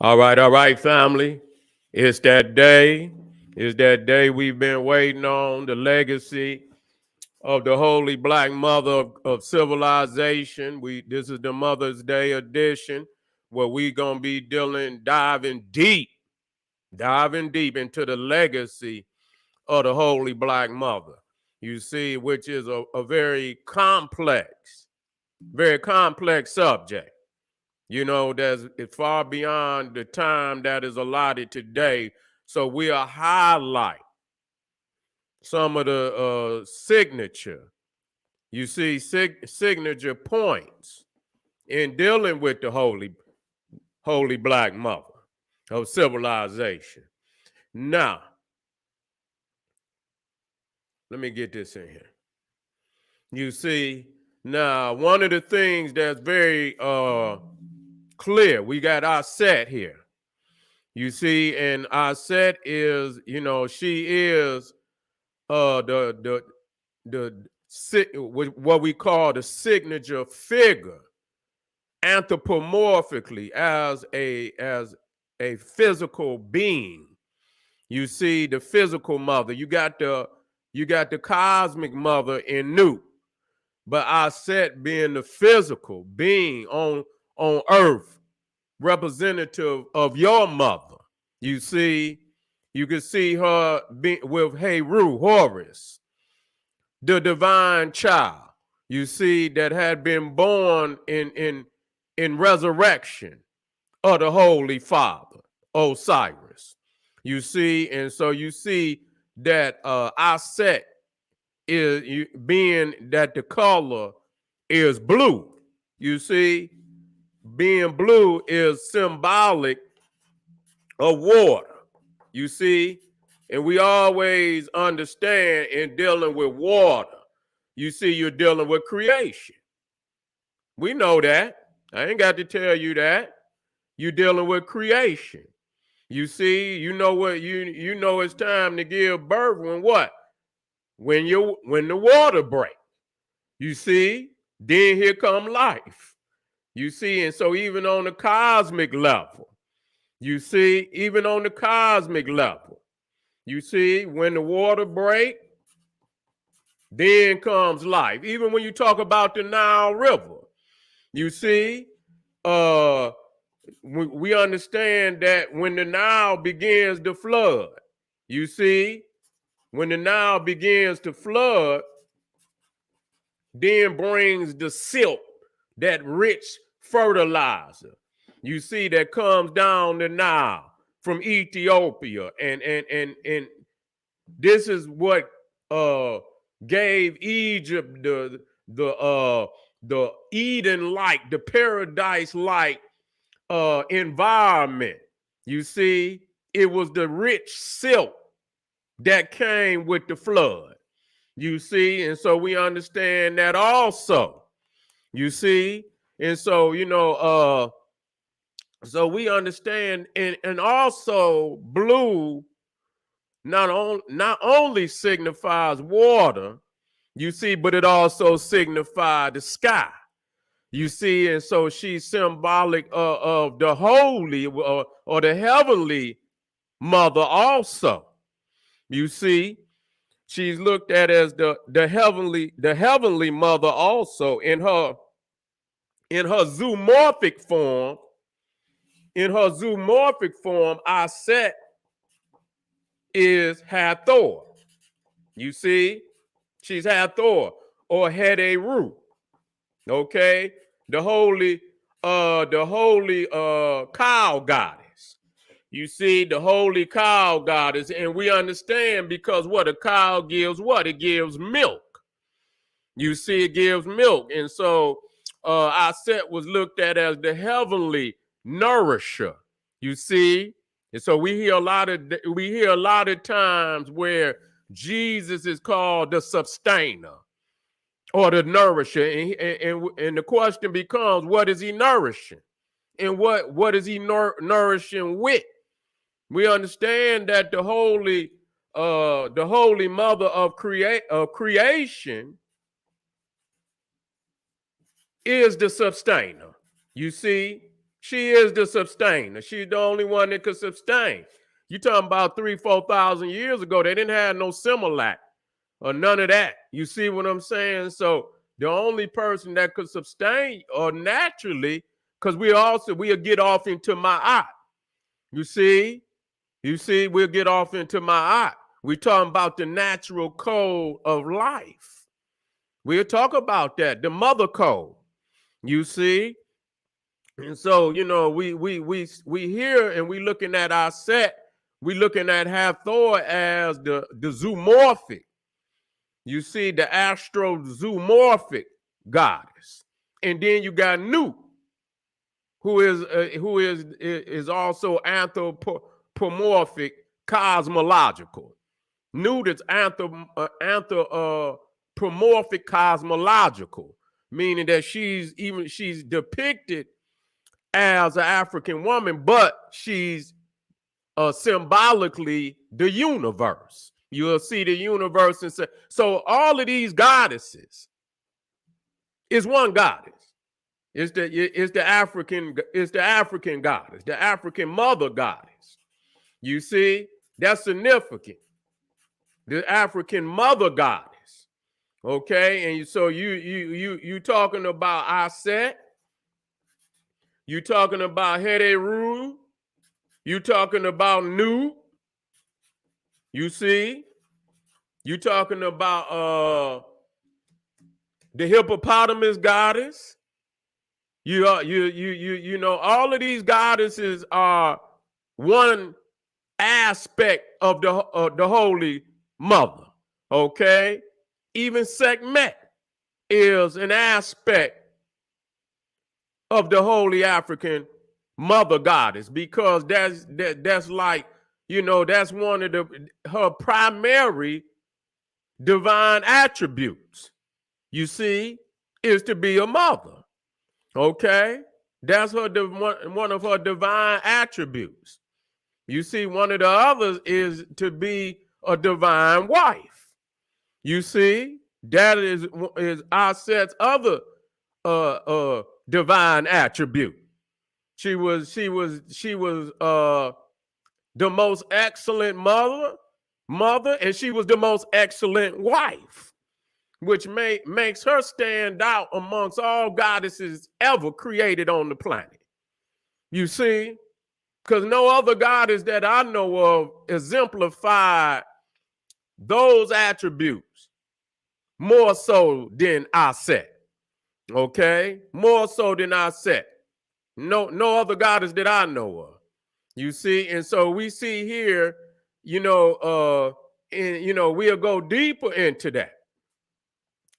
All right, family. It's that day. It's that day we've been waiting on, the legacy of the Holy Black Mother of civilization. This is the Mother's Day edition where we gonna be diving deep into the legacy of the Holy Black Mother. You see, which is a very complex subject. You know, it's far beyond the time that is allotted today. So we'll highlight some of the signature, signature points in dealing with the holy Black Mother of civilization. Now, let me get this in here. You see, now one of the things that's very clear, we got our set here. You see, and our set is, she is what we call the signature figure anthropomorphically as a physical being. You see, the physical mother. You got the cosmic mother in Nu, but our set being the physical being on earth, representative of your mother. You see, you can see her with Heru, Horus, the divine child. You see, that had been born in resurrection of the Holy Father, Osiris. You see, and so you see that our set is being that the color is blue. You see, being blue is symbolic of water. You see, and we always understand in dealing with water, you see, you're dealing with creation. We know that. I ain't got to tell you that. You're dealing with creation. You see, you know what you know it's time to give birth when what? When the water breaks. You see, then here come life. You see, and so even on the cosmic level, you see, even on the cosmic level, you see, when the water break, then comes life. Even when you talk about the Nile River, you see, we understand that when the Nile begins to flood, you see, when the Nile begins to flood, then brings the silt, that rich fertilizer, you see, that comes down the Nile from Ethiopia. And this is what gave Egypt the Eden-like, the paradise-like environment. You see, it was the rich silk that came with the flood. You see, and so we understand that also. You see, and so so we understand, and also blue not only signifies water, you see, but it also signifies the sky. You see, and so she's symbolic of the holy or the heavenly mother also. You see, she's looked at as the heavenly mother also in her zoomorphic form. In her zoomorphic form, our set is Hathor. You see, she's Hathor or Heru. Okay, the holy cow goddess. You see, the holy cow goddess, and we understand because what a cow gives, what it gives milk. You see, it gives milk, and so our set was looked at as the heavenly nourisher. You see, and so we hear a lot of times where Jesus is called the sustainer or the nourisher, and the question becomes, what is he nourishing, and what is he nourishing with? We understand that the holy mother of creation is the sustainer. You see, She is the sustainer. She's the only one that could sustain. You talking about 3,000-4,000 years ago, they didn't have no Similac or none of that. You see what I'm saying? So the only person that could sustain or naturally, because we'll get off into Ma'at. You see, we'll get off into Ma'at. We're talking about the natural code of life. We'll talk about that, the mother code. You see? And so, you know, we here and we looking at our set, we looking at Hathor as the zoomorphic. You see, the astro-zoomorphic goddess. And then you got Nu, who is also anthropomorphic, cosmological. Nu that's anthropomorphic, cosmological, meaning that she's depicted as an African woman, but she's symbolically the universe. You'll see the universe and say, so all of these goddesses is one goddess. It's the African goddess, the African mother goddess. You see, that's significant. The African mother goddess. Okay, and so you talking about Aset, you talking about Heru, you talking about Nu. You see, you talking about the hippopotamus goddess. You know, all of these goddesses are one aspect of the Holy Mother. Okay, even Sekhmet is an aspect of the Holy African Mother Goddess, because that's like, you know, that's one of her primary divine attributes. You see, is to be a mother. Okay, that's one of her divine attributes. You see, one of the others is to be a divine wife. You see, that is Aset's other divine attribute. She was the most excellent mother, and she was the most excellent wife, which makes her stand out amongst all goddesses ever created on the planet. You see, because no other goddess that I know of exemplified those attributes more so than Aset. Okay, more so than Aset. No other goddess that I know of. You see, and so we see here, you know, and you know, we'll go deeper into that.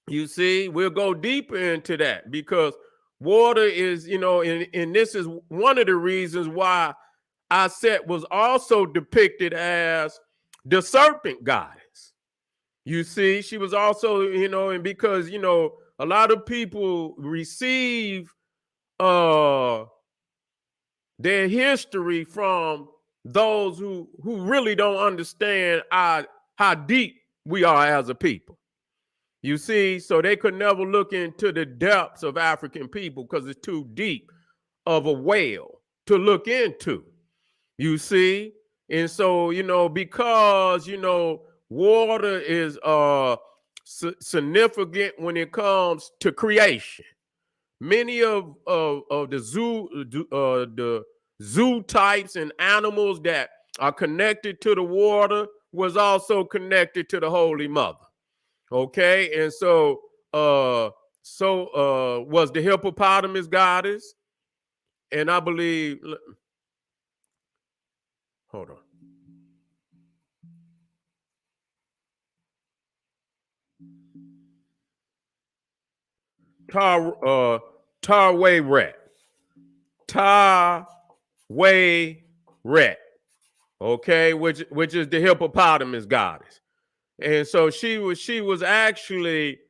You see, we'll go deeper into that because water is, you know, and this is one of the reasons why Aset was also depicted as the serpent goddess. You see, she was also, you know, and because, you know, a lot of people receive their history from those who really don't understand how deep we are as a people. You see, so they could never look into the depths of African people because it's too deep of a well to look into. You see, and so, you know, because, you know, water is significant when it comes to creation. Many of the zoo types and animals that are connected to the water was also connected to the Holy Mother. Okay, and so was the hippopotamus goddess, and I believe. Hold on. Tarway Ret. Okay, which is the hippopotamus goddess. And so she was actually,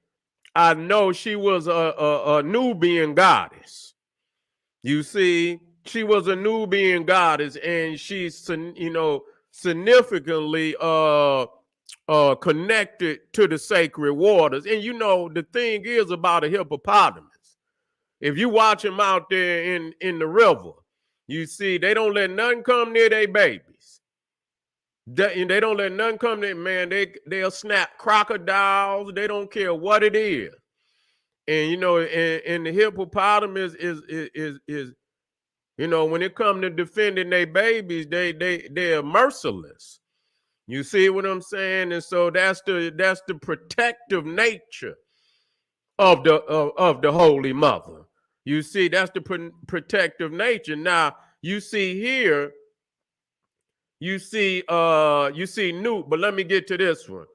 I know she was a Nubian goddess. You see, she was a Nubian goddess, and she's, you know, significantly connected to the sacred waters. And you know, the thing is about a hippopotamus, if you watch him out there in the river, You see, they don't let nothing come near their babies. They don't let nothing come near, man. They'll snap crocodiles. They don't care what it is. And you know, and the hippopotamus is you know, when it comes to defending their babies, they're merciless. You see what I'm saying? And so that's the protective nature of the Holy Mother. You see, that's the protective nature. Now you see here, you see Nut, but let me get to this one,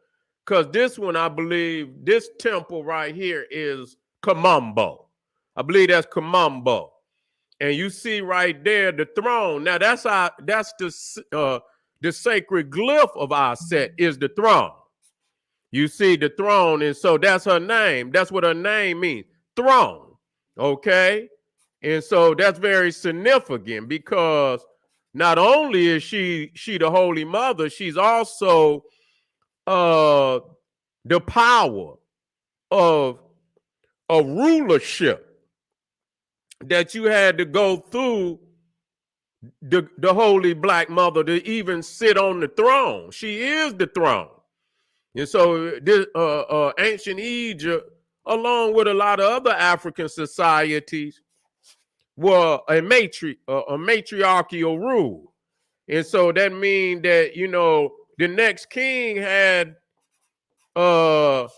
because this one, I believe this temple right here is Kamambo. I believe that's Kamambo. And you see right there the throne. Now that's the sacred glyph of Aset is the throne. You see the throne, and so that's her name. That's what her name means, throne. Okay, and so that's very significant, because not only is she the Holy Mother, she's also the power of a rulership that you had to go through the Holy Black Mother to even sit on the throne. She is the throne. And so this ancient Egypt, along with a lot of other African societies, were a matriarchal rule. And so that means that, you know, the next king had to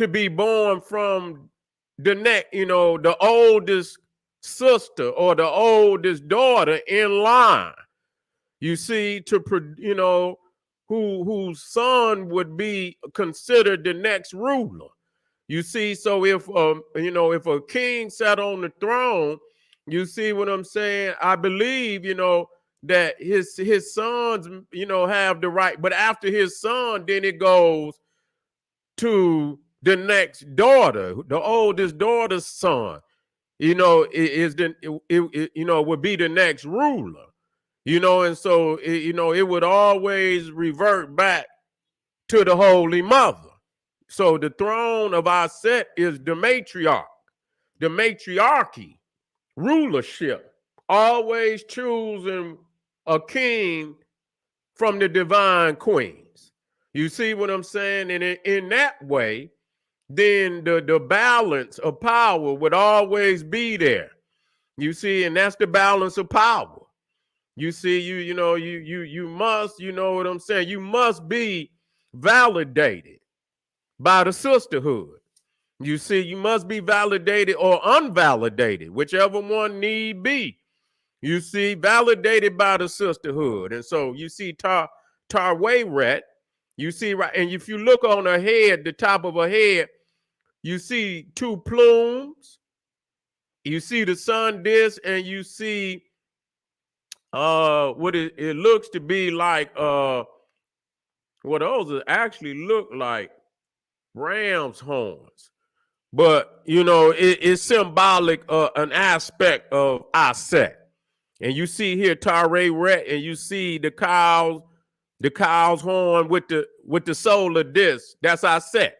be born from the next, you know, the oldest sister or the oldest daughter in line. You see, you know, whose son would be considered the next ruler. You see, so if you know, if a king sat on the throne, you see what I'm saying? I believe, you know, that his sons, you know, have the right, but after his son, then it goes to the next daughter, the oldest daughter's son. You know, you know, would be the next ruler. You know, and so you know, it would always revert back to the Holy Mother. So the throne of Aset is the matriarch, the matriarchy, rulership, always choosing a king from the divine queens. You see what I'm saying? And in that way, then the balance of power would always be there. You see, and that's the balance of power. You see, you know, you must, you know what I'm saying? You must be validated by the sisterhood. You see, you must be validated or unvalidated, whichever one need be. You see, validated by the sisterhood. And so you see Tarwayret, you see, right, and if you look on her head, the top of her head, you see two plumes, you see the sun disk, and you see what it looks to be like what those actually look like ram's horns. But you know, it's symbolic an aspect of Aset. And you see here Tarwayret, and you see the cow's horn with the solar disc. That's Aset.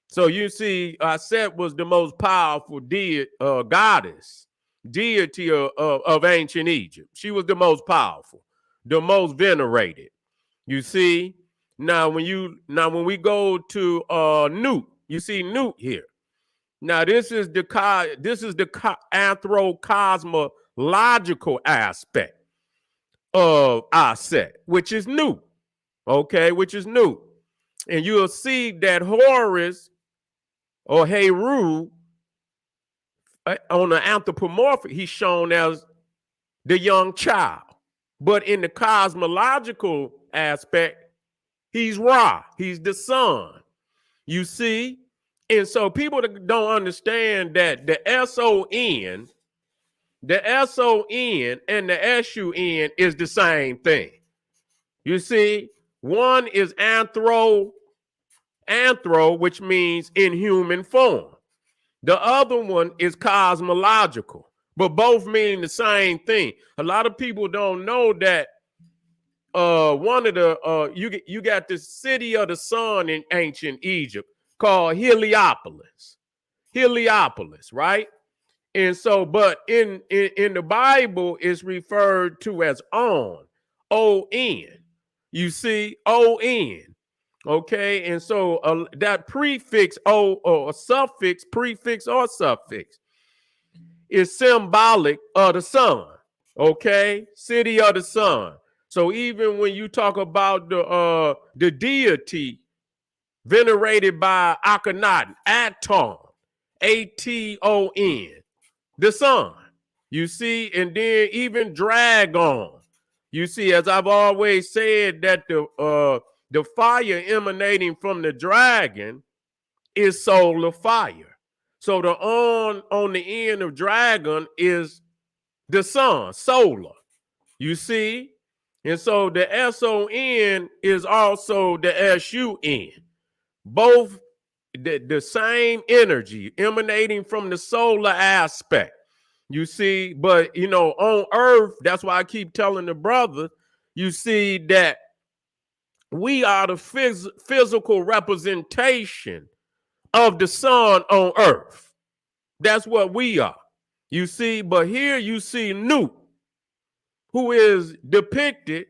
So you see, Aset was the most powerful goddess, deity of ancient Egypt. She was the most powerful, the most venerated. You see, now when we go to Nut, you see Nut here. Now this is the anthro-cosmological aspect of Aset, which is Nut. Okay, which is Nut, and you'll see that Horus or Heru on the anthropomorphic, he's shown as the young child. But in the cosmological aspect, he's Ra, he's the son. You see? And so people don't understand that the S-O-N and the S-U-N is the same thing. You see? One is anthro, which means in human form. The other one is cosmological, but both mean the same thing. A lot of people don't know that one of the you got the city of the sun in ancient Egypt called Heliopolis, right? And so, but in the Bible, it's referred to as on, O-N. You see, O-N. Okay, and so that prefix O or suffix, prefix or suffix is symbolic of the sun. Okay, city of the sun. So even when you talk about the deity venerated by Akhenaten, Aton, A-T-O-N, the sun. You see, and then even dragon. You see, as I've always said, that the fire emanating from the dragon is solar fire. So the on the end of dragon is the sun, solar. You see? And so the S-O-N is also the S-U-N. Both the same energy emanating from the solar aspect. You see, but you know, on earth, that's why I keep telling the brother, you see that we are the physical representation of the sun on earth. That's what we are. You see, but here you see Nu, who is depicted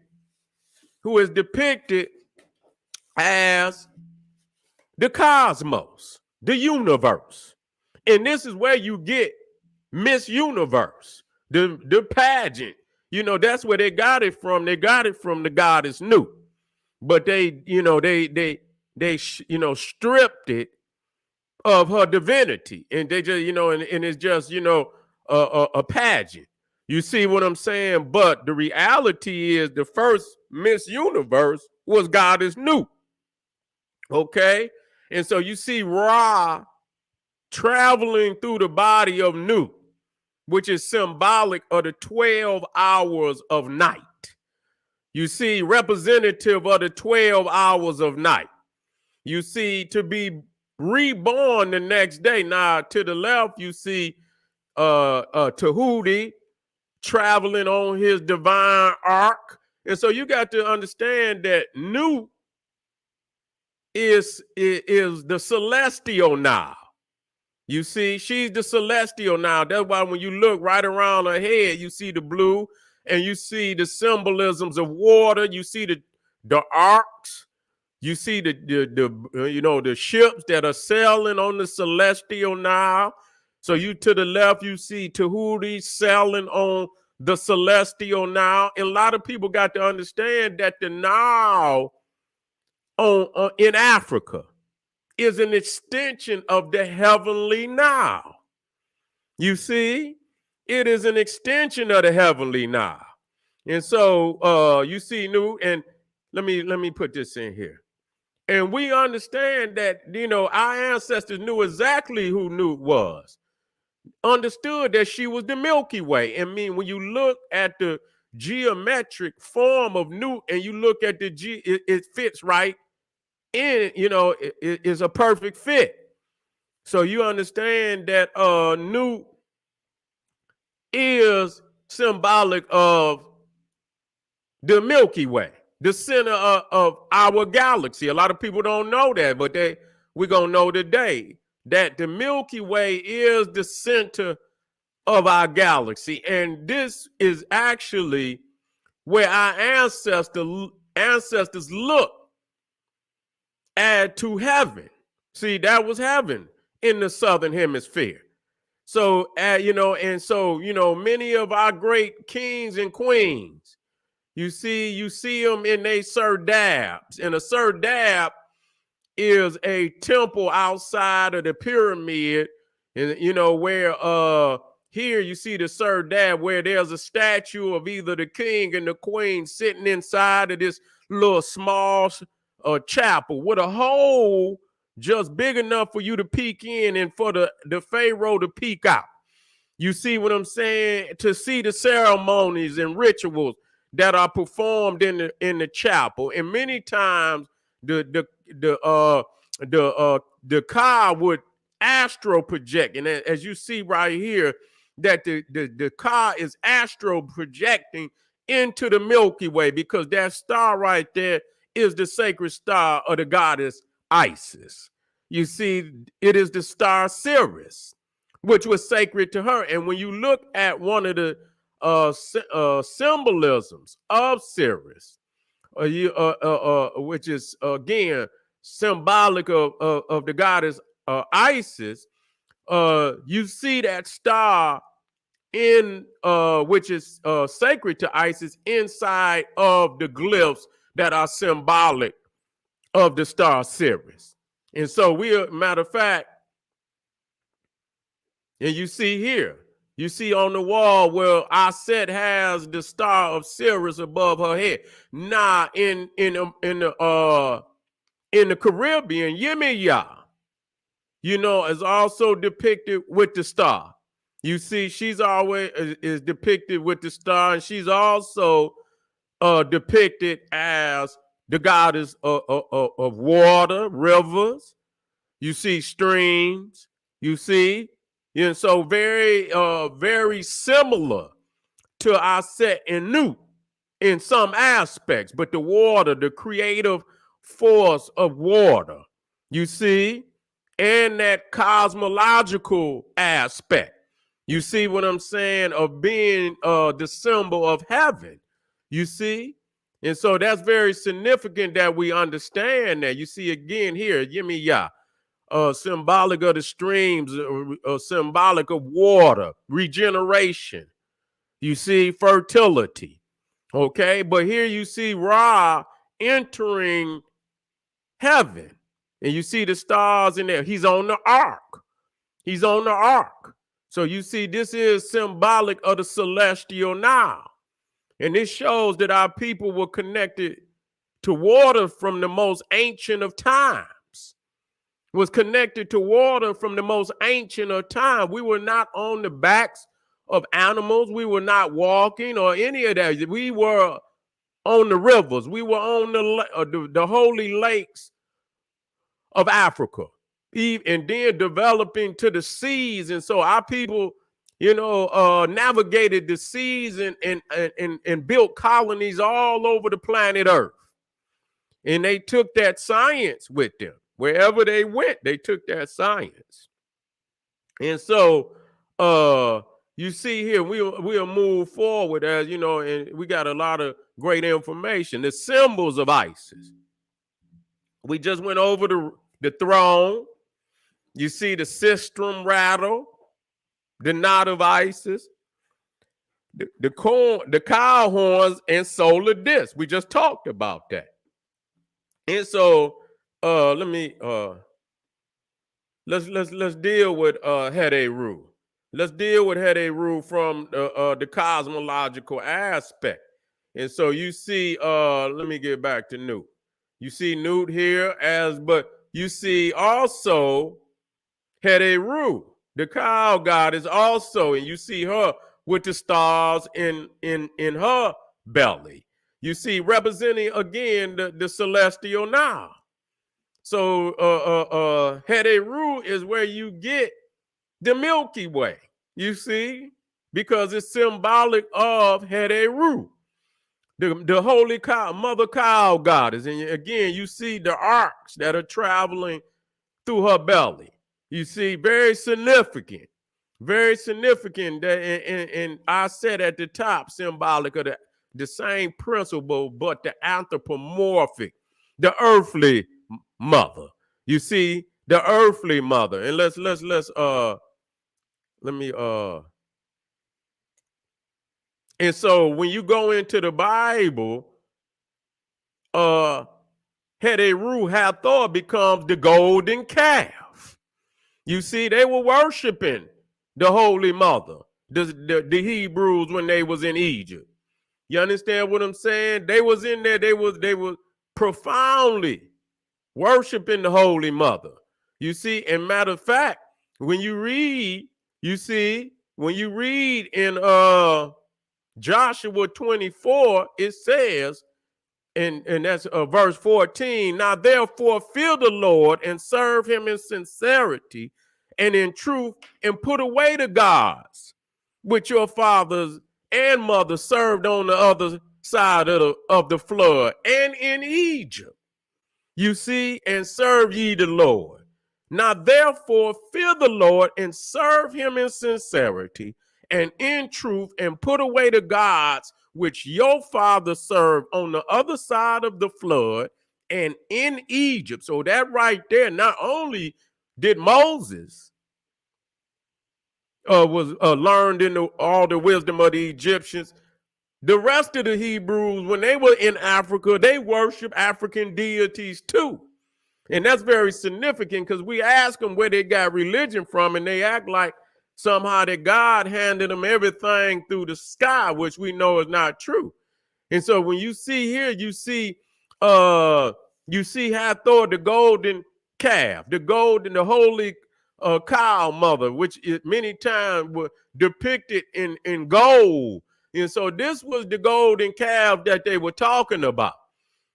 as the cosmos, the universe. And this is where you get Miss Universe, the pageant. You know, that's where they got it from. They got it from the goddess Nu. But they, you know, they stripped it of her divinity. And they just, you know, and it's just, you know, a pageant. You see what I'm saying? But the reality is the first Miss Universe was goddess Nu. Okay? And so you see Ra traveling through the body of Nu, which is symbolic of the 12 hours of night. You see, representative of the 12 hours of night. You see, to be reborn the next day. Now, to the left, you see Tahuti traveling on his divine ark. And so you got to understand that Nu is the celestial now. You see, she's the celestial now. That's why when you look right around her head, you see the blue and you see the symbolisms of water. You see the arcs. You see the you know, the ships that are sailing on the celestial now. So you to the left, you see Tahuti sailing on the celestial now. And a lot of people got to understand that the Nile in Africa is an extension of the heavenly Nile. You see, it is an extension of the heavenly Nile. And so you see Nu, and let me put this in here. And we understand that, you know, our ancestors knew exactly who Nu was. Understood that she was the Milky Way. I mean, when you look at the geometric form of Nu and you look at the it fits right in, you know, it is a perfect fit. So you understand that Nu is symbolic of the Milky Way, the center of our galaxy. A lot of people don't know that, but we're going to know today that the Milky Way is the center of our galaxy. And this is actually where our ancestors look to heaven. See, that was heaven in the southern hemisphere. So, you know, and so, you know, many of our great kings and queens, you see them in their serdabs. And a serdab is a temple outside of the pyramid. And, you know, where here you see the serdab, where there's a statue of either the king and the queen sitting inside of this little small chapel with a hole just big enough for you to peek in and for the pharaoh to peek out. You see what I'm saying? To see the ceremonies and rituals that are performed in the chapel. And many times the Ka would astral project. And as you see right here, that the Ka is astral projecting into the Milky Way, because that star right there is the sacred star of the goddess Isis. You see, it is the star Sirius, which was sacred to her. And when you look at one of the symbolisms of Ceres, which is again symbolic of the goddess Isis, you see that star in which is sacred to Isis inside of the glyphs that are symbolic of the star Ceres. And so matter of fact, and you see here, you see on the wall where Aset has the star of Ceres above her head. Now in the Caribbean, Yemaya, is also depicted with the star. You see, she's always is depicted with the star, and she's also depicted as the goddess of water, rivers. You see streams. You see, and so very similar to Aset and Nut in some aspects, but the water, the creative force of water. You see, and that cosmological aspect. You see what I'm saying, of being the symbol of heaven, you see? And so that's very significant that we understand that. You see again here, Yemaya, symbolic of the streams, symbolic of water, regeneration. You see fertility, okay? But here you see Ra entering heaven, and you see the stars in there. He's on the ark. He's on the ark. So you see, this is symbolic of the celestial Nile. And this shows that our people were connected to water from the most ancient of times. Was connected to water from the most ancient of time. We were not on the backs of animals. We were not walking or any of that. We were on the rivers. We were on the holy lakes of Africa. And then developing to the seas. And so our people, navigated the seas and built colonies all over the planet Earth. And they took that science with them. Wherever they went, they took that science. And so you see here, we'll move forward as, and we got a lot of great information. The symbols of Isis. We just went over the throne. You see the sistrum rattle, the knot of Isis, the cow horns, and solar disc. We just talked about that. And so let's deal with Heru. Let's deal with Heru from the cosmological aspect. And so you see, let me get back to Nut. You see Nut here but you see also Heru, the cow goddess also, and you see her with the stars in her belly. You see, representing again the celestial Nile. So Heru is where you get the Milky Way. You see, because it's symbolic of Heru, the holy cow, mother cow goddess. And again, you see the arcs that are traveling through her belly. You see, very significant that, and I said at the top, symbolic of the same principle, but the anthropomorphic, the earthly mother. You see, the earthly mother. And let me and so when you go into the Bible, Heru Hathor becomes the golden calf. You see, they were worshiping the Holy Mother, the Hebrews, when they was in Egypt. You understand what I'm saying? They was in there. They were profoundly worshiping the Holy Mother. You see, and matter of fact, when you read in Joshua 24, it says, and that's verse 14. Now, therefore, fear the Lord and serve him in sincerity and in truth, and put away the gods which your fathers and mothers served on the other side of the flood and in Egypt. You see, and serve ye the Lord. Now therefore fear the Lord and serve him in sincerity and in truth, and put away the gods which your father served on the other side of the flood and in Egypt. So that right there, not only did Moses was learned in all the wisdom of the Egyptians, the rest of the Hebrews, when they were in Africa, they worship African deities too. And that's very significant, because we ask them where they got religion from, and they act like somehow that God handed them everything through the sky, which we know is not true. And so when you see here, you see Hathor, the golden calf, the holy cow mother, which is many times were depicted in gold. And so this was the golden calf that they were talking about.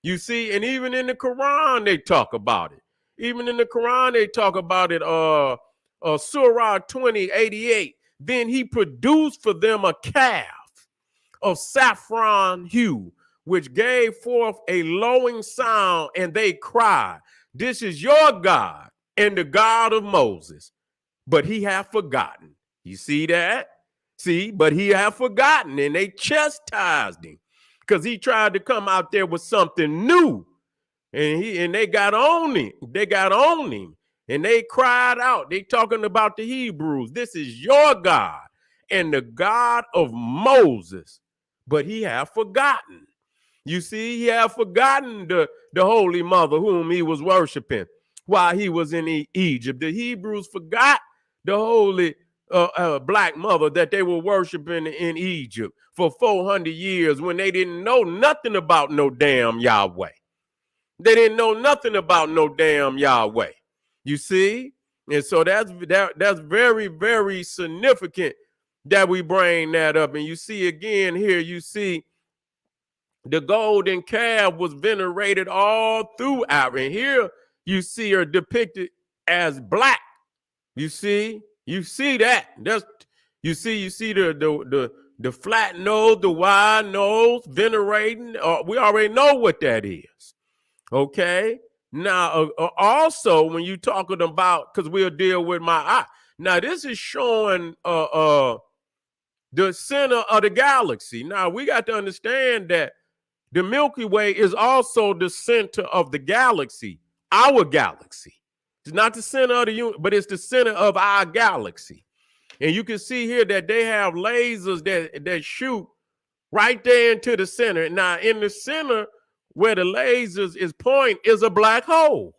You see, and even in the Quran, they talk about it. Even in the Quran, they talk about it. Surah 20:88. Then he produced for them a calf of saffron hue, which gave forth a lowing sound, and they cried, "This is your God and the God of Moses, but he hath forgotten." You see that? See, but he hath forgotten, and they chastised him because he tried to come out there with something new, and they got on him. They got on him, and they cried out. They talking about the Hebrews. "This is your God and the God of Moses, but he hath forgotten." You see, he had forgotten the Holy Mother whom he was worshiping while he was in Egypt. The Hebrews forgot the holy black mother that they were worshiping in Egypt for 400 years when they didn't know nothing about no damn Yahweh. They didn't know nothing about no damn Yahweh. You see? And so that's very, very significant that we bring that up. And you see again here, you see the golden calf was venerated all through Africa. And here you see her depicted as black. You see that. That's you see the flat nose, the wide nose, venerating. We already know what that is. Okay. Now, also when you talking about, because we'll deal with my eye. Now, this is showing the center of the galaxy. Now, we got to understand that the Milky Way is also the center of the galaxy, our galaxy. It's not the center of the universe, but it's the center of our galaxy. And you can see here that they have lasers that shoot right there into the center. Now, in the center where the lasers is pointing is a black hole.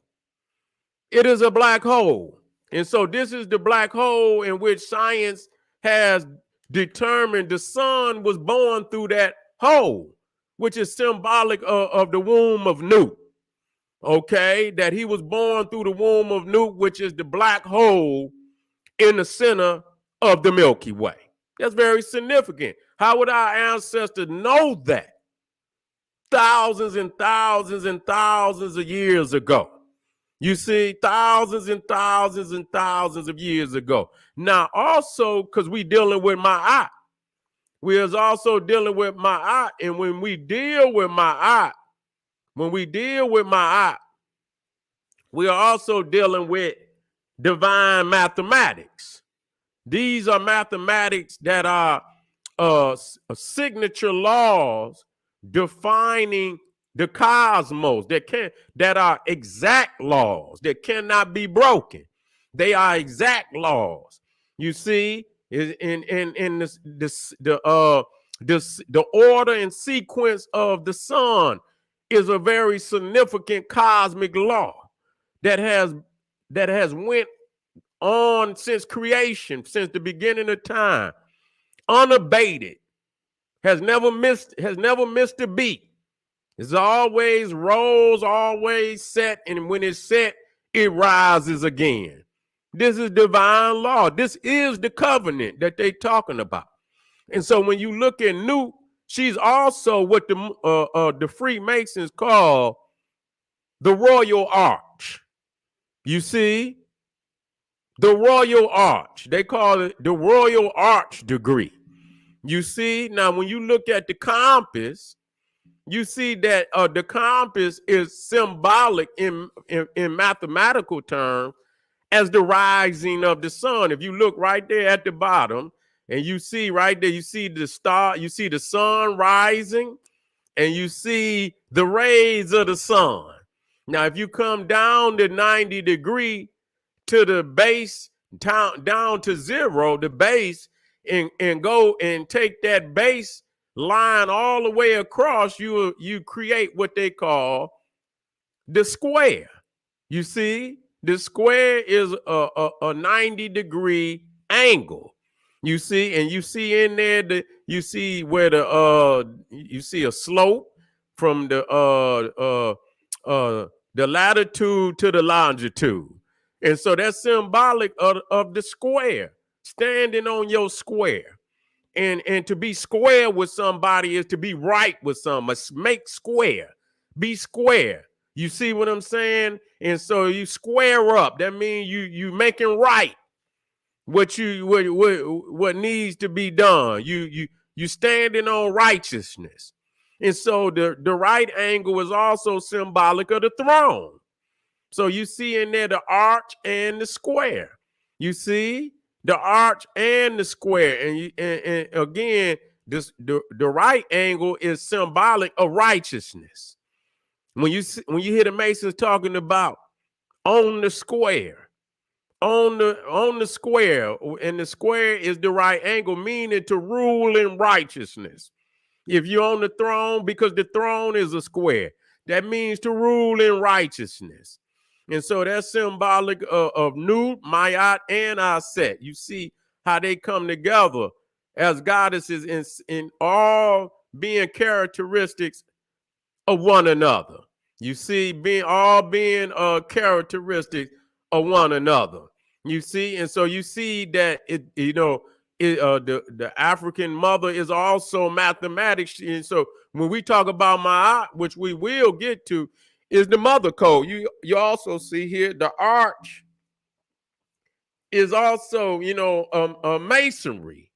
It is a black hole. And so this is the black hole in which science has determined the sun was born through that hole, which is symbolic of the womb of Nut. Okay, that he was born through the womb of Nut, which is the black hole in the center of the Milky Way. That's very significant. How would our ancestors know that? Thousands and thousands and thousands of years ago. You see, thousands and thousands and thousands of years ago. Now, also, because we dealing with Ma'at, we is also dealing with Ma'at, and when we deal with Ma'at, we are also dealing with divine mathematics. These are mathematics that are signature laws defining the cosmos that are exact laws that cannot be broken. They are exact laws. You see, in the order and sequence of the sun is a very significant cosmic law that has went on since creation, since the beginning of time, unabated, has never missed a beat. It's always rose, always set, and when it's set, it rises again. This is divine law. This is the covenant that they're talking about. And so when you look at Nut, she's also what the Freemasons call the royal arch. You see, the royal arch. They call it the royal arch degree. You see, now when you look at the compass, you see that the compass is symbolic in mathematical terms as the rising of the sun. If you look right there at the bottom, and you see right there, you see the star, you see the sun rising, and you see the rays of the sun. Now, if you come down to 90 degree to the base, down to zero, the base, and go and take that base line all the way across, you create what they call the square. You see, the square is a 90 degree angle. You see, and you see in there, you see where you see a slope from the latitude to the longitude. And so that's symbolic of the square, standing on your square. And to be square with somebody is to be right with somebody. Make square, be square. You see what I'm saying? And so you square up. That means you making right what needs to be done. You standing on righteousness. And so the right angle is also symbolic of the throne. So you see in there the arch and the square. You see the arch and the square. And again, the right angle is symbolic of righteousness. When you hear the Masons talking about on the square, on the square, and the square is the right angle, meaning to rule in righteousness. If you're on the throne, because the throne is a square, that means to rule in righteousness. And so that's symbolic of Nut, Ma'at, and Aset. You see how they come together as goddesses in all being characteristics of one another. You see, being characteristics of one another. You see, and so you see that the African mother is also mathematics. And so when we talk about Ma'at, which we will get to, is the mother code. You also see here the arch is also, masonry.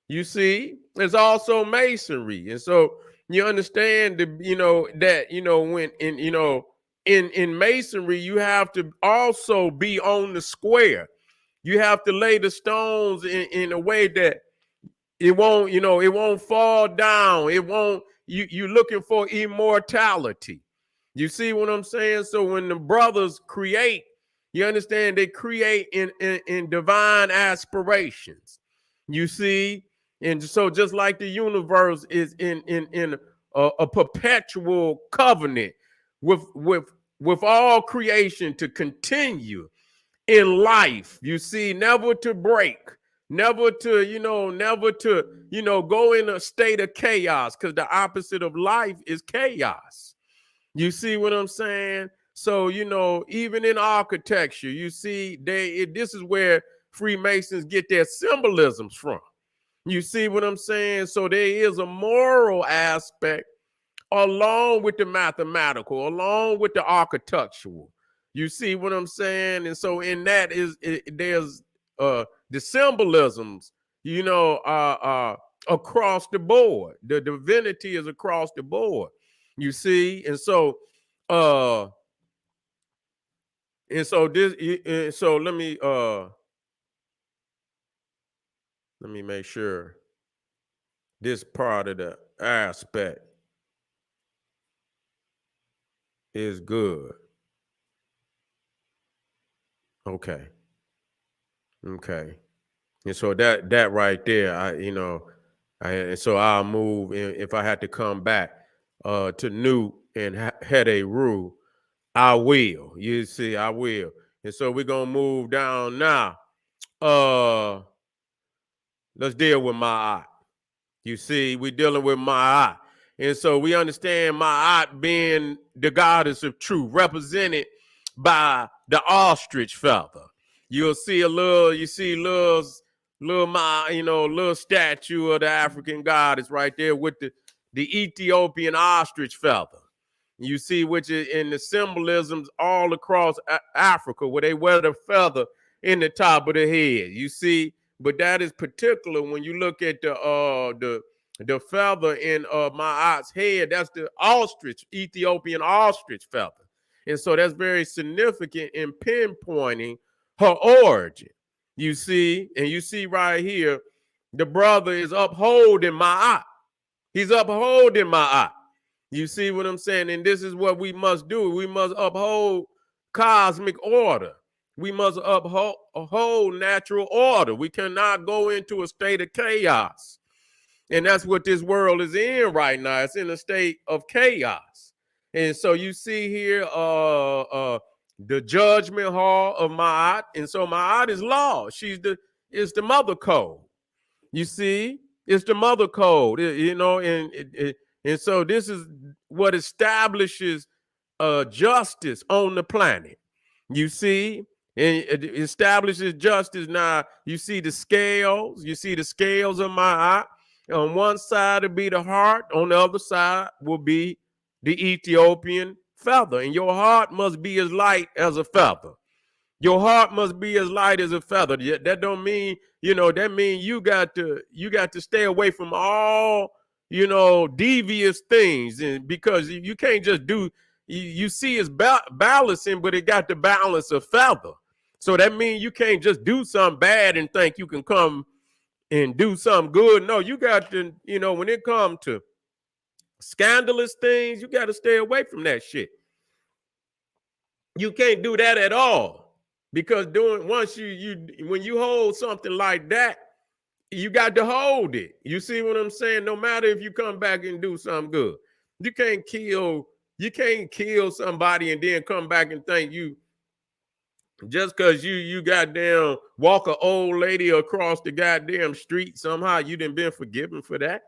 You see, it's also masonry. And so you understand that when in masonry, you have to also be on the square. You have to lay the stones in a way that it won't fall down. It won't, you're looking for immortality. You see what I'm saying? So when the brothers create, you understand, they create in divine aspirations. You see? And so just like the universe is in a perpetual covenant with all creation to continue in life, you see, never to break, never to go in a state of chaos, because the opposite of life is chaos. You see what I'm saying? So, even in architecture, you see, this is where Freemasons get their symbolisms from. You see what I'm saying? So there is a moral aspect along with the mathematical, along with the architectural. You see what I'm saying? And so in that there's the symbolisms, across the board. The divinity is across the board. You see? And so let me make sure this part of the aspect is good. Okay. And so that right there, and so I'll move. If I had to come back to Nut and Heru, I will. You see, I will. And so we're gonna move down now. Let's deal with Ma'at. You see, we're dealing with Ma'at. And so we understand Ma'at being the goddess of truth, represented by the ostrich feather. You'll see little statue of the African goddess right there with the Ethiopian ostrich feather. You see, which is in the symbolisms all across Africa, where they wear the feather in the top of the head. You see, but that is particular when you look at the feather in Ma'at's head. That's the Ethiopian ostrich feather. And so that's very significant in pinpointing her origin. You see, and you see right here, the brother is upholding Ma'at. He's upholding Ma'at. You see what I'm saying? And this is what we must do. We must uphold cosmic order. We must uphold natural order. We cannot go into a state of chaos. And that's what this world is in right now. It's in a state of chaos. And so you see here the judgment hall of Ma'at. And so Ma'at is law. It's the mother code. You see, it's the mother code, you know, and so this is what establishes justice on the planet. You see, and it establishes justice. Now you see the scales. You see the scales of Ma'at. On one side will be the heart. On the other side will be the Ethiopian feather. And your heart must be as light as a feather. Your heart must be as light as a feather. That don't mean, you know, that means you got to stay away from all, you know, devious things. And because you can't just do, you see it's balancing, but it got the balance of feather. So that means you can't just do something bad and think you can come and do something good. No, you got to, you know, when it comes to scandalous things, you got to stay away from that shit. You can't do that at all. Because once when you hold something like that, you got to hold it. You see what I'm saying? No matter if you come back and do something good, you can't kill somebody and then come back and think you just because you goddamn walk an old lady across the goddamn street, somehow you done been forgiven for that.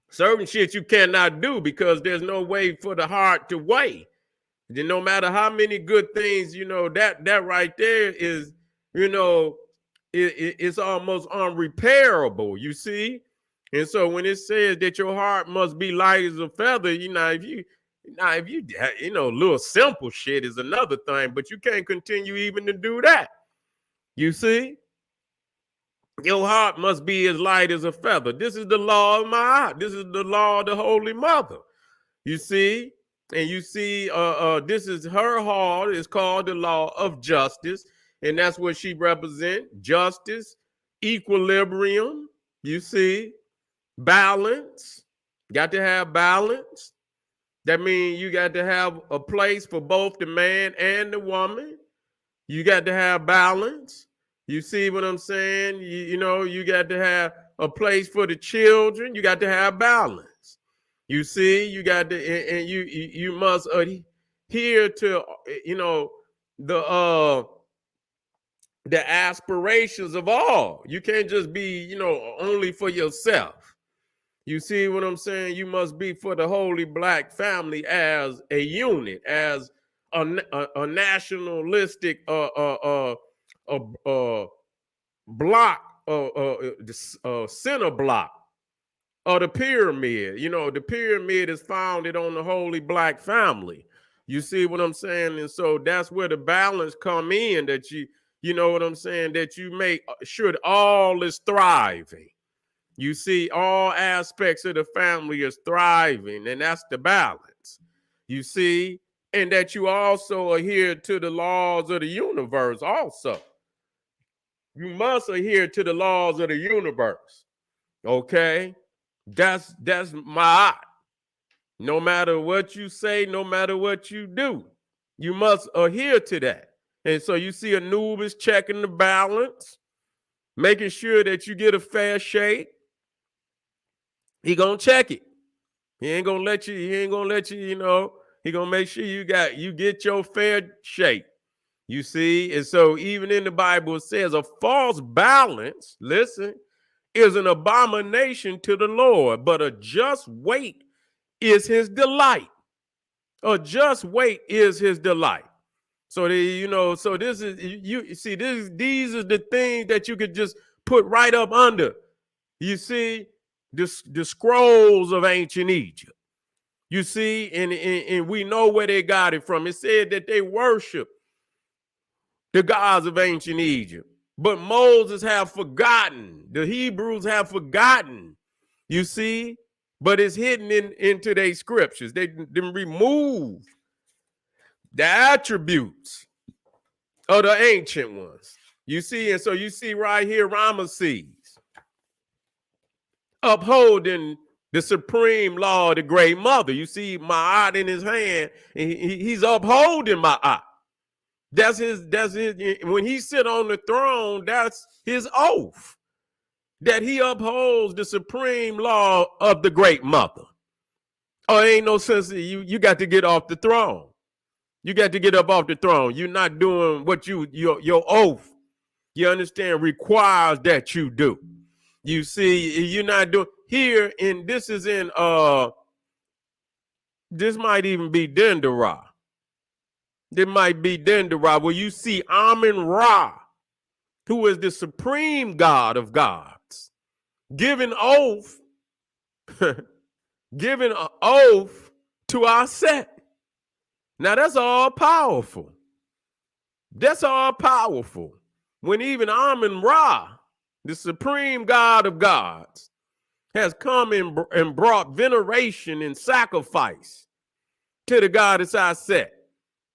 Certain shit you cannot do because there's no way for the heart to weigh. Then no matter how many good things, you know, that right there is, you know, it's almost unrepairable, you see? And so when it says that your heart must be light as a feather, you know, if you know, little simple shit is another thing, but you can't continue even to do that. You see? Your heart must be as light as a feather. This is the law of Ma'at. This is the law of the Holy Mother. You see? And you see, this is her hall. It's called the law of justice. And that's what she represents. Justice, equilibrium, you see, balance. Got to have balance. That means you got to have a place for both the man and the woman. You got to have balance. You see what I'm saying? You know, you got to have a place for the children. You got to have balance. You see, you got to, and you must adhere to, you know, the aspirations of all. You can't just be, you know, only for yourself. You see what I'm saying? You must be for the Holy Black family as a unit, as a nationalistic block, center block. Or the pyramid. You know, the pyramid is founded on the Holy Black family. You see what I'm saying? And so that's where the balance come in, that you know what I'm saying, that you make sure all is thriving. You see, all aspects of the family is thriving, and that's the balance. You see, and that you also adhere to the laws of the universe also. You must adhere to the laws of the universe. Okay? That's Ma'at. No matter what you say, no matter what you do, you must adhere to that. And so you see Anubis checking the balance, making sure that you get a fair shake. He gonna check it. He ain't gonna let you, you know, he gonna make sure you get your fair shake. You see, and so even in the Bible it says a false balance, listen, is an abomination to the Lord, but a just weight is his delight. A just weight is his delight. So you know, so this is you see, these are the things that you could just put right up under. You see, the scrolls of ancient Egypt. You see, and we know where they got it from. It said that they worship the gods of ancient Egypt. But Moses have forgotten. The Hebrews have forgotten. You see? But it's hidden into their scriptures. They remove the attributes of the ancient ones. You see, and so you see right here, Ramesses upholding the supreme law of the great mother. You see Ma'at in his hand, and he's upholding Ma'at. That's his, when he sit on the throne, that's his oath, that he upholds the supreme law of the great mother. Oh, ain't no sense, you got to get off the throne. You got to get up off the throne. You're not doing what your oath, you understand, requires that you do. You see, you're not doing here, and this is in this might even be Dendera. There might be Dendera, where you see Amun-Ra, who is the supreme God of gods, giving oath, giving an oath to Aset. Now that's all powerful. That's all powerful. When even Amun-Ra, the supreme God of gods, has come and brought veneration and sacrifice to the goddess Aset.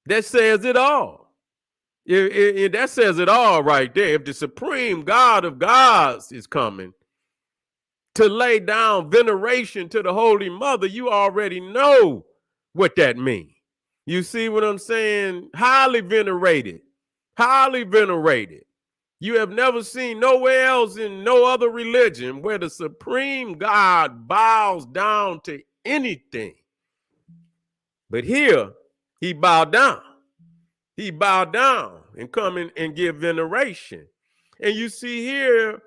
That says it all. That says it all right there. If the supreme God of gods is coming to lay down veneration to the Holy Mother, you already know what that means. You see what I'm saying? Highly venerated. Highly venerated. You have never seen nowhere else in no other religion where the supreme God bows down to anything. But here, he bowed down. He bowed down and come in and give veneration. And you see here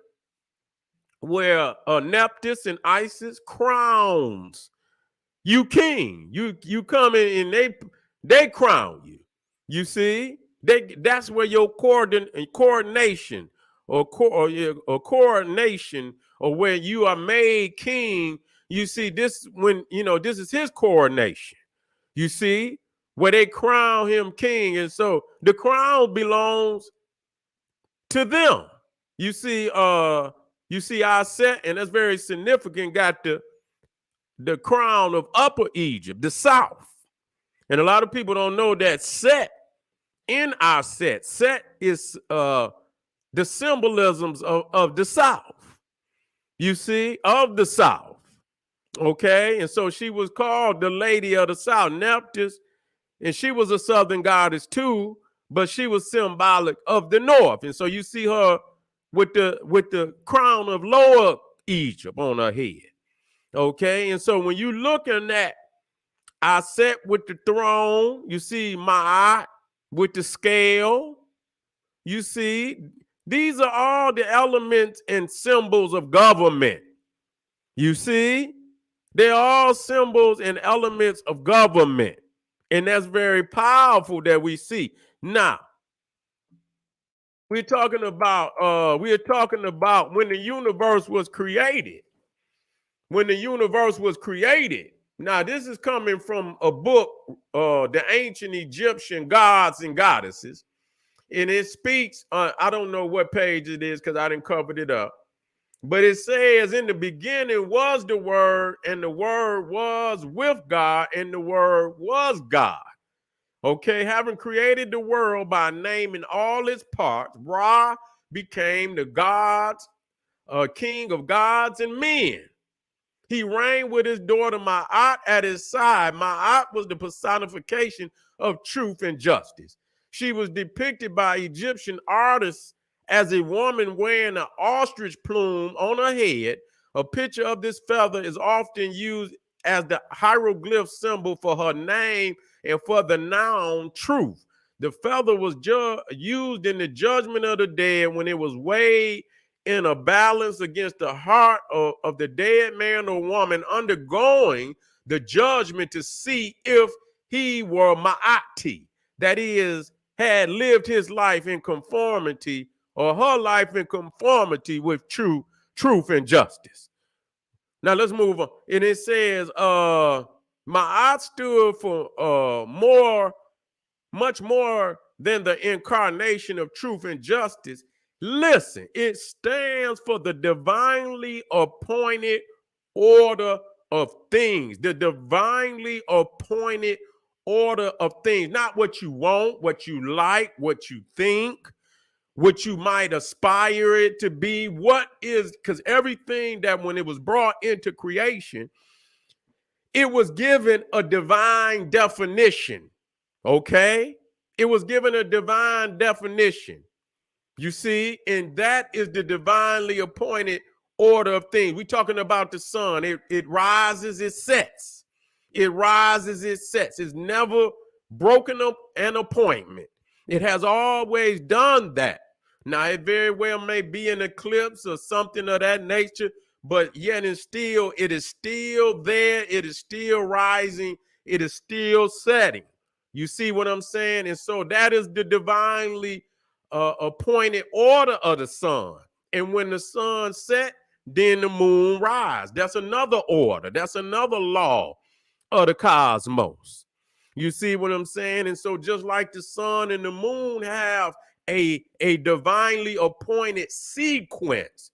where Nephthys and Isis crowns you king. You come in and they crown you. You see? That's where your coronation or coronation, or where you are made king. You see, this when this is his coronation. You see, where they crown him king, and so the crown belongs to them. You see, Aset, and that's very significant, got the crown of Upper Egypt, the South. And a lot of people don't know that Set in Aset, Set is the symbolisms of the South. You see, of the South. Okay, and so she was called the Lady of the South, Nephthys, and she was a southern goddess too, but she was symbolic of the North. And so you see her with the crown of Lower Egypt on her head. Okay, and so when you looking at Aset with the throne, you see Ma'at with the scale. You see, these are all the elements and symbols of government. You see, they're all symbols and elements of government. And that's very powerful that we see. Now, we're talking about when the universe was created. When the universe was created. Now, this is coming from a book, The Ancient Egyptian Gods and Goddesses. And it speaks, I don't know what page it is because I didn't cover it up. But it says, in the beginning was the Word, and the Word was with God, and the Word was God. Okay, having created the world by naming all its parts, Ra became the gods, king of gods and men. He reigned with his daughter Ma'at at his side. Ma'at was the personification of truth and justice. She was depicted by Egyptian artists as a woman wearing an ostrich plume on her head. A picture of this feather is often used as the hieroglyph symbol for her name and for the noun truth. The feather was used in the judgment of the dead when it was weighed in a balance against the heart of the dead man or woman undergoing the judgment to see if he were Ma'ati, that is, had lived his life in conformity or her life in conformity with truth and justice. Now let's move on. And it says, Ma'at stood for much more than the incarnation of truth and justice. Listen, it stands for the divinely appointed order of things, the divinely appointed order of things, not what you want, what you like, what you think, what you might aspire it to be. What is, because everything that when it was brought into creation, it was given a divine definition. Okay? It was given a divine definition. You see, and that is the divinely appointed order of things. We're talking about the sun. It rises, it sets. It rises, it sets. It's never broken up an appointment. It has always done that. Now, it very well may be an eclipse or something of that nature, but yet it is still there. It is still rising. It is still setting. You see what I'm saying? And so that is the divinely appointed order of the sun. And when the sun set, then the moon rise. That's another order. That's another law of the cosmos. You see what I'm saying? And so just like the sun and the moon have a divinely appointed sequence,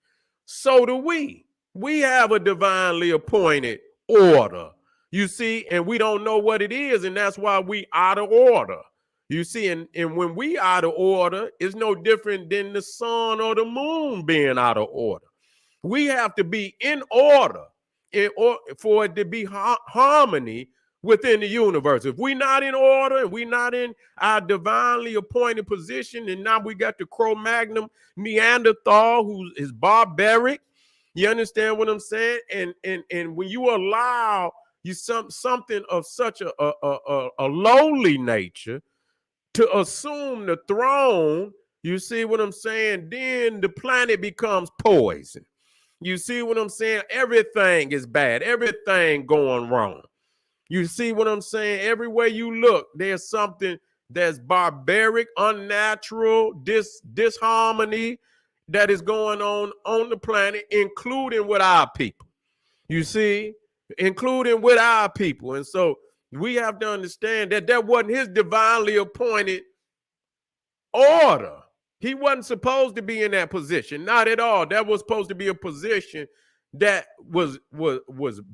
so do we. We have a divinely appointed order. You see, and we don't know what it is, and that's why we out of order. You see, and when we out of order, it's no different than the sun or the moon being out of order. We have to be in order for it to be harmony within the universe. If we're not in order and we're not in our divinely appointed position, and now we got the Cro-Magnon Neanderthal who is barbaric. You understand what I'm saying? And when you allow you something of such a lowly nature to assume the throne, you see what I'm saying? Then the planet becomes poison. You see what I'm saying? Everything is bad. Everything going wrong. You see what I'm saying? Everywhere you look, there's something that's barbaric, unnatural, disharmony that is going on the planet, including with our people. You see, including with our people. And so we have to understand that that wasn't his divinely appointed order. He wasn't supposed to be in that position, not at all. That was supposed to be a position that was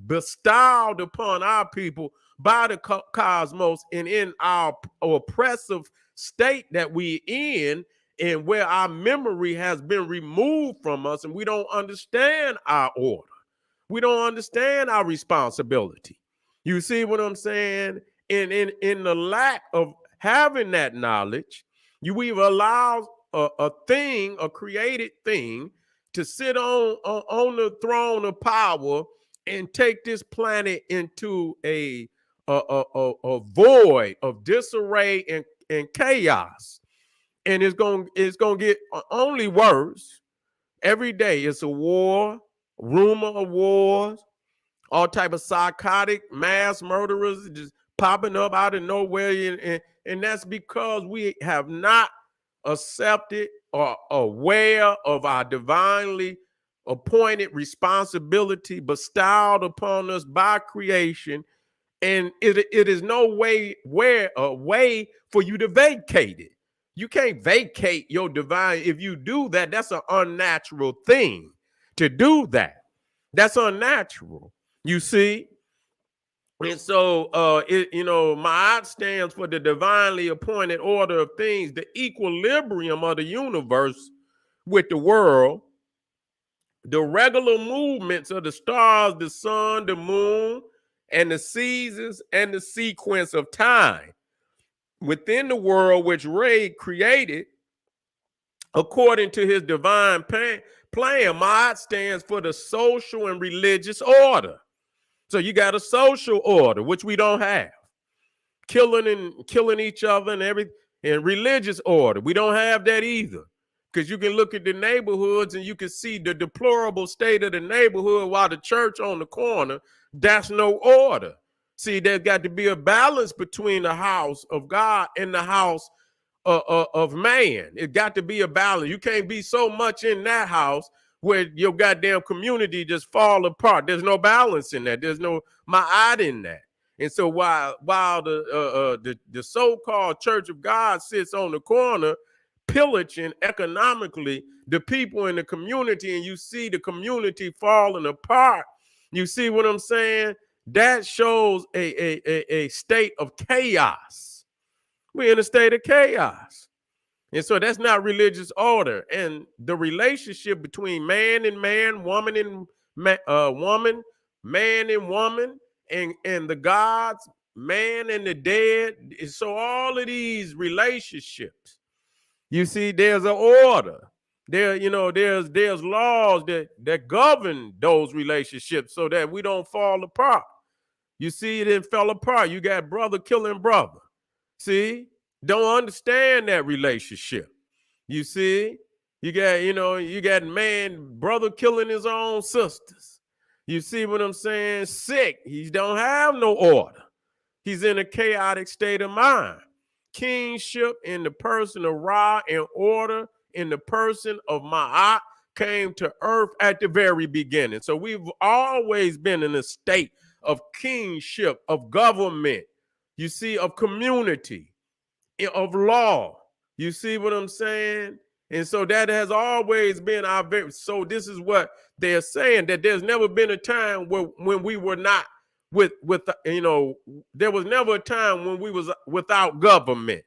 bestowed upon our people by the cosmos, and in our oppressive state that we in, and where our memory has been removed from us, and we don't understand our order. We don't understand our responsibility. You see what I'm saying? In the lack of having that knowledge, we've allowed a thing, a created thing, to sit on the throne of power and take this planet into a void of disarray and chaos. And it's gonna get only worse. Every day it's a war, rumor of wars, all type of psychotic mass murderers just popping up out of nowhere. And that's because we have not accepted or aware of our divinely appointed responsibility bestowed upon us by creation. And it is no way for you to vacate it. You can't vacate your divine. If you do that, that's an unnatural thing to do that. That's unnatural. You see? And so, Ma'at stands for the divinely appointed order of things, the equilibrium of the universe with the world, the regular movements of the stars, the sun, the moon, and the seasons, and the sequence of time within the world which Ray created according to his divine plan. Ma'at stands for the social and religious order. So you got a social order, which we don't have. Killing each other and everything. And religious order, we don't have that either. Because you can look at the neighborhoods and you can see the deplorable state of the neighborhood while the church on the corner, that's no order. See, there's got to be a balance between the house of God and the house of man. It got to be a balance. You can't be so much in that house where your goddamn community just fall apart. There's no balance in that. There's no ma'at in that. And so while the so-called Church of God sits on the corner, pillaging economically the people in the community, and you see the community falling apart. You see what I'm saying? that shows a state of chaos. We're in a state of chaos. And so that's not religious order. And the relationship between man and man, woman and woman, man and woman, and the gods, man and the dead. So all of these relationships, you see, there's an order. There, there's laws that govern those relationships so that we don't fall apart. You see, it fell apart. You got brother killing brother. See, don't understand that relationship. You see, you got man, brother killing his own sisters. You see what I'm saying? Sick. He don't have no order. He's in a chaotic state of mind. Kingship in the person of Ra and order in the person of Ma'at came to earth at the very beginning. So we've always been in a state of kingship, of government, you see, of community, of law. You see what I'm saying? And so that has always been so this is what they're saying, that there's never been a time when we were not there was never a time when we was without government,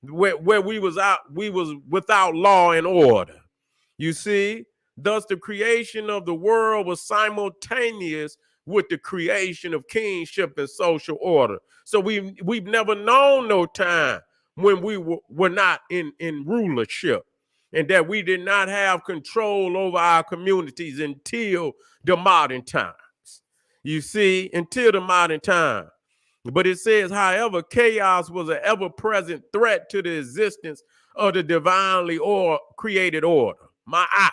where we was without law and order. You see, thus the creation of the world was simultaneous with the creation of kingship and social order. So we've never known no time when we were not in rulership, and that we did not have control over our communities until the modern times. You see, until the modern time. But it says, however, chaos was an ever-present threat to the existence of the divinely created order. Ma'at,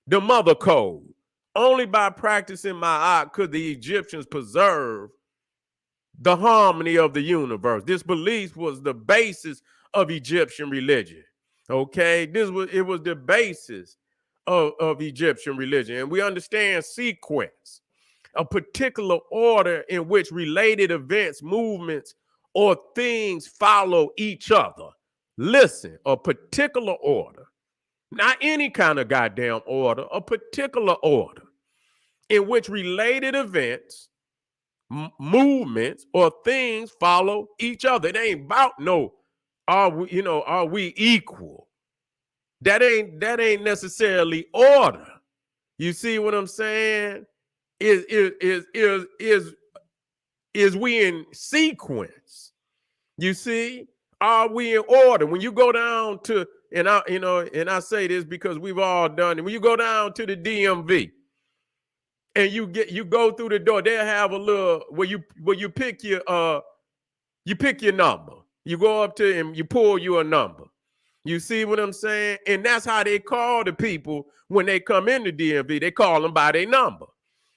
the mother code. Only by practicing Ma'at could the Egyptians preserve the harmony of the universe. This belief was the basis of Egyptian religion. Okay, it was the basis of Egyptian religion. And we understand sequence, a particular order in which related events, movements, or things follow each other. Listen, a particular order, not any kind of goddamn order, a particular order in which related events, movements, or things follow each other. It ain't about are we equal? That ain't necessarily order. You see what I'm saying? Is we in sequence? You see, are we in order? When you go down to, and I say this because we've all done it. When you go down to the DMV and you go through the door, they'll have a little where you pick your number. You go up to him, you pull you a number. You see what I'm saying? And that's how they call the people when they come in the DMV. They call them by their number.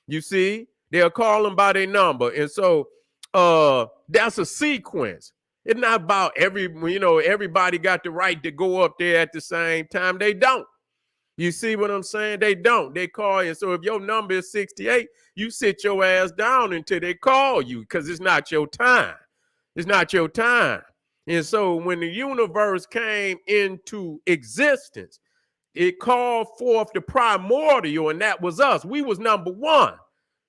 You see, they'll call them by their number. And so that's a sequence. It's not about everybody got the right to go up there at the same time. They don't. You see what I'm saying? They don't. They call you. So if your number is 68, you sit your ass down until they call you, because it's not your time. It's not your time. And so when the universe came into existence, it called forth the primordial, and that was us. We was number one.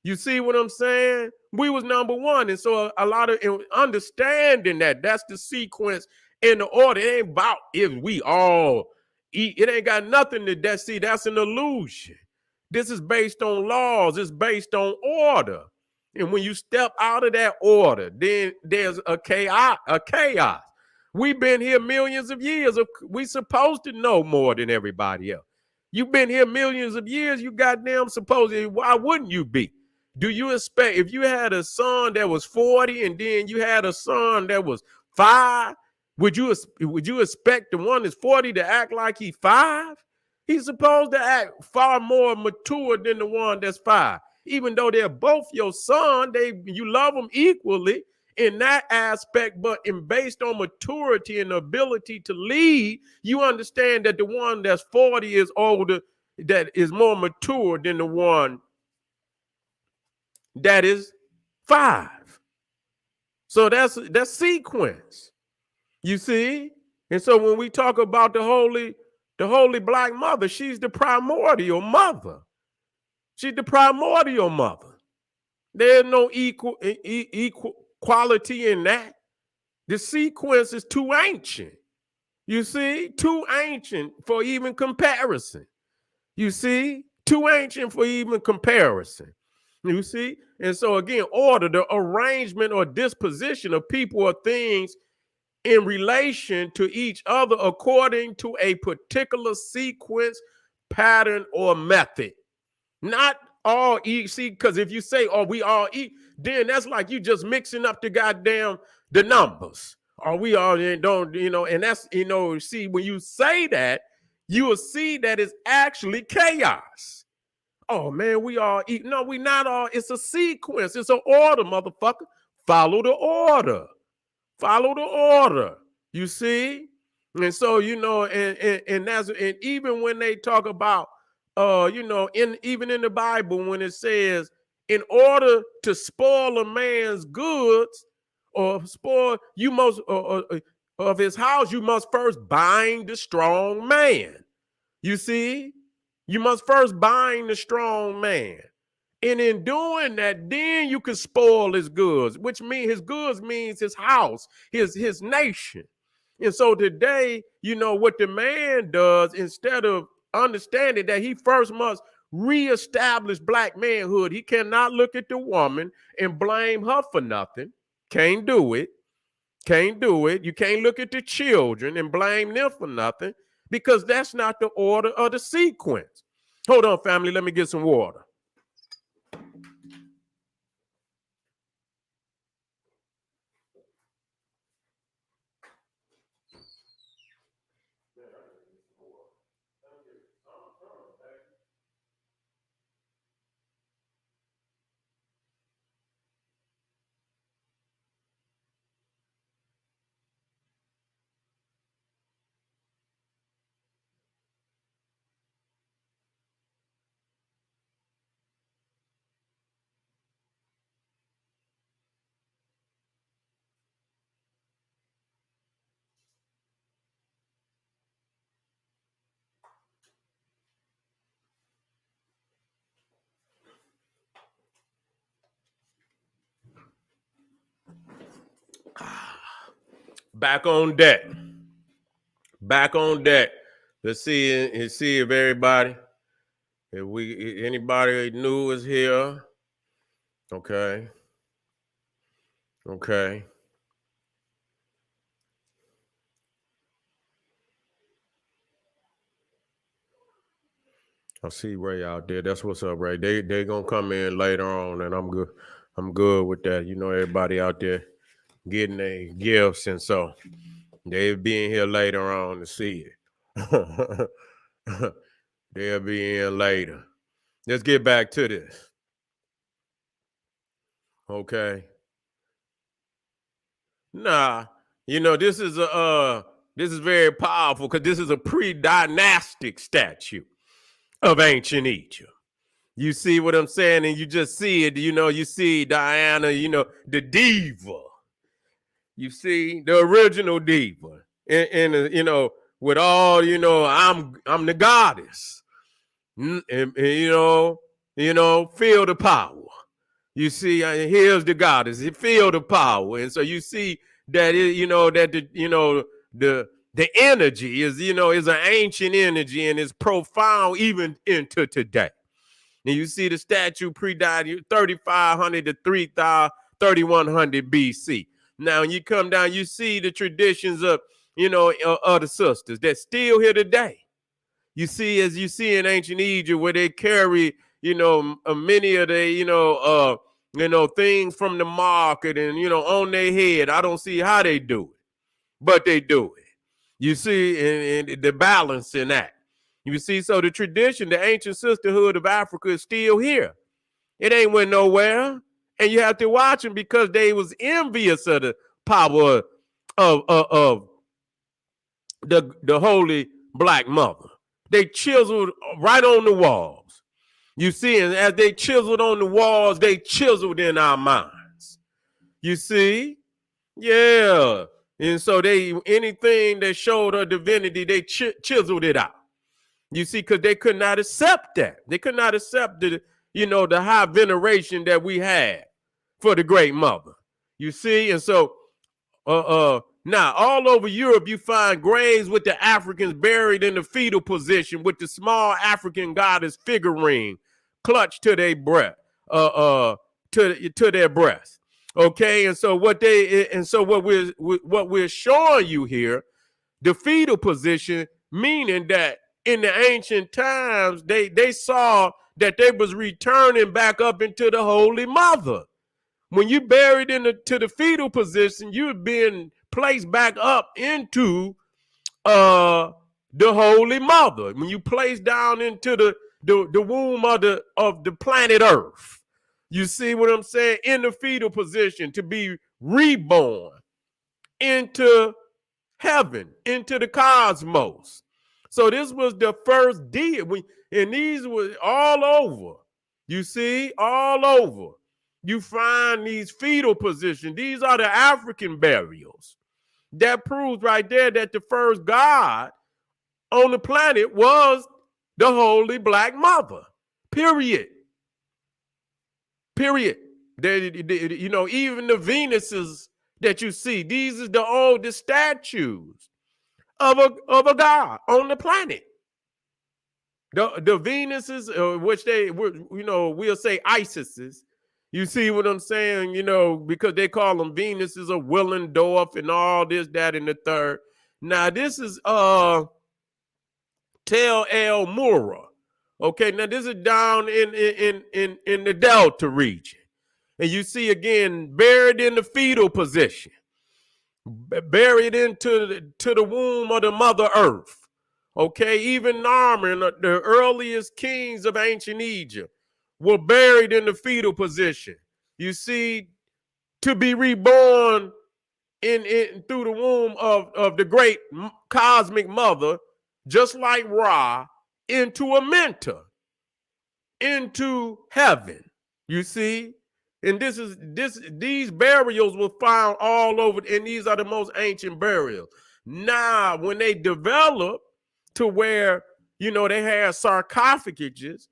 You see what I'm saying? We was number one. And so a lot of understanding that's the sequence in the order. It ain't about if we all eat. It ain't got nothing to that. See, that's an illusion. This is based on laws. It's based on order. And when you step out of that order, then there's a chaos. We've been here millions of years. We supposed to know more than everybody else. You've been here millions of years. You goddamn supposed to. Why wouldn't you be? Do you expect, if you had a son that was 40 and then you had a son that was 5, would you expect the one that's 40 to act like he's 5? He's supposed to act far more mature than the one that's 5. Even though they're both your son, you love them equally in that aspect, but based on maturity and ability to lead, you understand that the one that's 40 is older, that is more mature than the one that is 5. So that's sequence, you see. And so when we talk about the holy Black mother, she's the primordial mother. She's the primordial mother. There's no equal quality in that. The sequence is too ancient. You see, too ancient for even comparison. You see, too ancient for even comparison. You see, and so again, order, the arrangement or disposition of people or things in relation to each other according to a particular sequence, pattern, or method. Not all eat. See, because if you say, "Oh, we all eat," then that's like you just mixing up the numbers. Or we all don't, and that's, see, when you say that, you will see that it's actually chaos. Oh man, we all eat. No, we not all. It's a sequence. It's an order, motherfucker. Follow the order. Follow the order. You see? And so, and even when they talk about even in the Bible, when it says, in order to spoil a man's goods or spoil you must of his house, you must first bind the strong man. You see? You must first bind the strong man. And in doing that, then you can spoil his goods, which means his goods means his house, his nation. And so today, what the man does, instead of understanding that he first must reestablish black manhood, he cannot look at the woman and blame her for nothing. Can't do it. Can't do it. You can't look at the children and blame them for nothing, because that's not the order of the sequence. Hold on, family. Let me get some water. Back on deck. Back on deck. Let's see if everybody, if anybody new is here. Okay. Okay. I see Ray out there. That's what's up, Ray. They gonna come in later on, and I'm good. I'm good with that. Everybody out there getting their gifts, and so they'll be in here later on to see it. They'll be in later. Let's get back to this. Okay. Nah, this is very powerful, because this is a pre-dynastic statue of ancient Egypt. You see what I'm saying? And you just see it, you see Diana, the diva. You see the original diva. And with all, I'm the goddess. And feel the power. You see, here's the goddess. You feel the power. And so you see that the energy is an ancient energy, and is profound even into today. And you see the statue pre-died 3,500 to 3,100 BC. Now, when you come down, you see the traditions of the sisters that's still here today. You see, as you see in ancient Egypt, where they carry many of the things from the market and on their head. I don't see how they do it, but they do it. You see, and the balance in that. You see, so the tradition, the ancient sisterhood of Africa, is still here. It ain't went nowhere. And you have to watch them, because they was envious of the power of the Holy Black Mother. They chiseled right on the walls. You see, and as they chiseled on the walls, they chiseled in our minds. You see? Yeah. And so anything that showed her divinity, they chiseled it out. You see, because they could not accept that. They could not accept the high veneration that we had for the great mother. You see, and so now all over Europe you find graves with the Africans buried in the fetal position with the small African goddess figurine clutched to their breast, to their breast. Okay, and so what we're showing you here, the fetal position, meaning that in the ancient times they saw that they was returning back up into the Holy Mother. When you buried to the fetal position, you're being placed back up into the Holy Mother. When you place down into the womb of the planet Earth, you see what I'm saying? In the fetal position, to be reborn into heaven, into the cosmos. So this was the first deal, and these were all over. You see, all over. You find these fetal positions. These are the African burials. That proves right there that the first God on the planet was the Holy Black Mother. Period. Period. You know, even the Venuses that you see, these are the oldest statues of a god on the planet. The Venuses, which we'll say Isises. You see what I'm saying? You know, because they call them Venuses of Willendorf and all this, that, and the third. Now this is Tel El Mura. Okay, now this is down in the Delta region. And you see again, buried in the fetal position, buried into the womb of the Mother Earth. Okay, even Narmer, the earliest kings of ancient Egypt, were buried in the fetal position. You see, to be reborn in through the womb of the great cosmic mother, just like Ra, into Amenta, into heaven. You see, and these burials were found all over, and these are the most ancient burials. Now, when they developed to where, you know, they had sarcophaguses,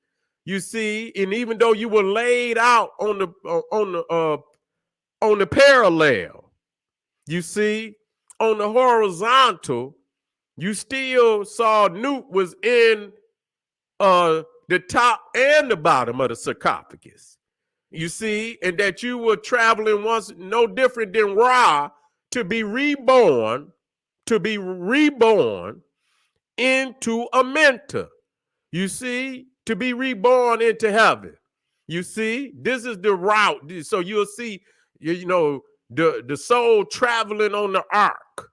you see, and even though you were laid out on the parallel, you see, on the horizontal, you still saw Nut was in the top and the bottom of the sarcophagus. You see, and that you were traveling once, no different than Ra, to be reborn into Amenta. You see, to be reborn into heaven. You see, this is the route. So you'll see, you know, the soul traveling on the ark.